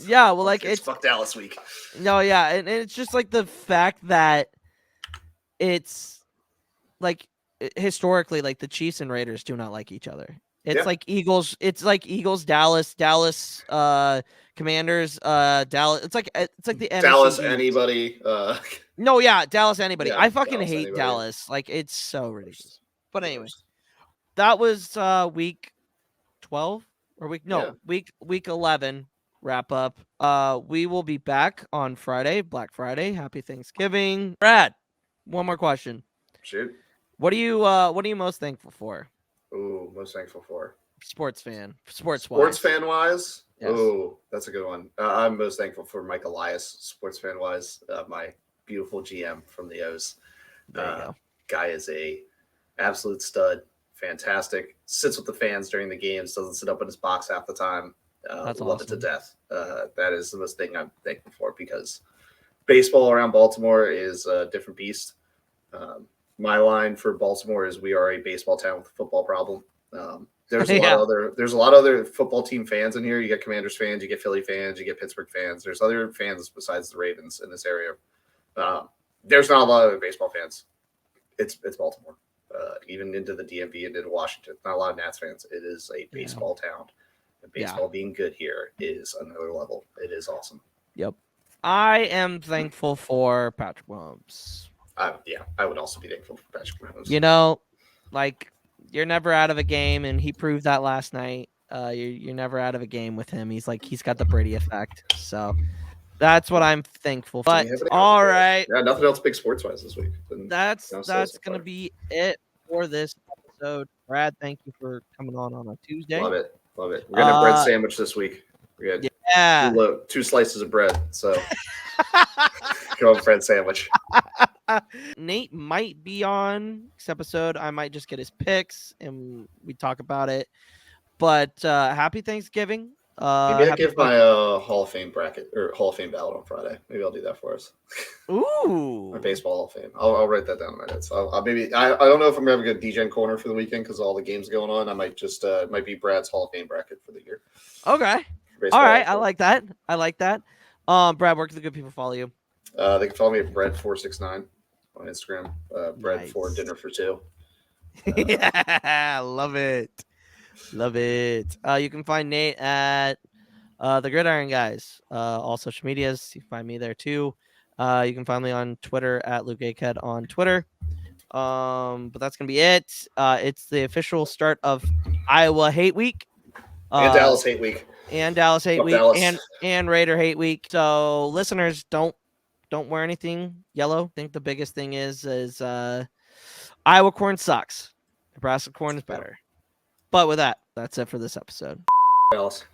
Yeah, well, like it's fuck Dallas week. No, yeah, and it's just like the fact that it's like historically, like the Chiefs and Raiders do not like each other. It's like Eagles. It's like Eagles, Dallas, Commanders, Dallas. It's like the Dallas. NFC Anybody? No, yeah, Dallas. Anybody. Yeah, I fucking Dallas, hate anybody. Dallas. Like it's so ridiculous. But anyway, that was week 12 or week 11 wrap up. We will be back on Friday, Black Friday. Happy Thanksgiving, Brad. One more question. Shoot. What are you most thankful for? Ooh, most thankful for sports fan wise. Yes. Oh, that's a good one. I'm most thankful for Mike Elias, sports fan wise, my beautiful GM from the O's. There you go. Guy is a absolute stud, fantastic. Sits with the fans during the games, doesn't sit up in his box half the time. That's love awesome. it to death. That is the most thing I'm thankful for because baseball around Baltimore is a different beast. My line for Baltimore is we are a baseball town with a football problem. There's a lot of other football team fans in here. You get Commanders fans, you get Philly fans, you get Pittsburgh fans. There's other fans besides the Ravens in this area. There's not a lot of baseball fans. It's Baltimore, even into the DMV and into Washington. Not a lot of Nats fans. It is a baseball town. And baseball being good here is another level. It is awesome. Yep. I am thankful for Patrick Mahomes. I would also be thankful for Patrick Mahomes. You know, like you're never out of a game, and he proved that last night. You're never out of a game with him. He's got the Brady effect. So that's what I'm thankful for. But all right. Yeah, nothing else big sports wise this week. That's gonna be it for this episode. Brad, thank you for coming on a Tuesday. Love it. We're gonna have bread sandwich this week. We got two slices of bread. So go on bread sandwich. Nate might be on this episode. I might just get his picks and we talk about it. But happy Thanksgiving. Maybe I'll give my Hall of Fame bracket or Hall of Fame ballot on Friday. Maybe I'll do that for us. Ooh, my baseball Hall of Fame. I'll write that down in my notes. I don't know if I'm gonna have a good DJ corner for the weekend because all the games going on. I might just might be Brad's Hall of Fame bracket for the year. Okay. All right. I like that. Brad, where can the good people follow you? They can follow me at Bread469 on Instagram. Bread for dinner for two. Yeah, love it. You can find Nate at the Gridiron Guys. All social medias. You can find me there too. You can find me on Twitter at Luke Aked on Twitter. But that's gonna be it. It's the official start of Iowa Hate Week. And Dallas Hate Week. And Dallas Hate Week. Dallas. And Raider Hate Week. So listeners, don't wear anything yellow. I think the biggest thing is Iowa corn sucks. Nebraska corn is better. But with that, that's it for this episode. Dallas.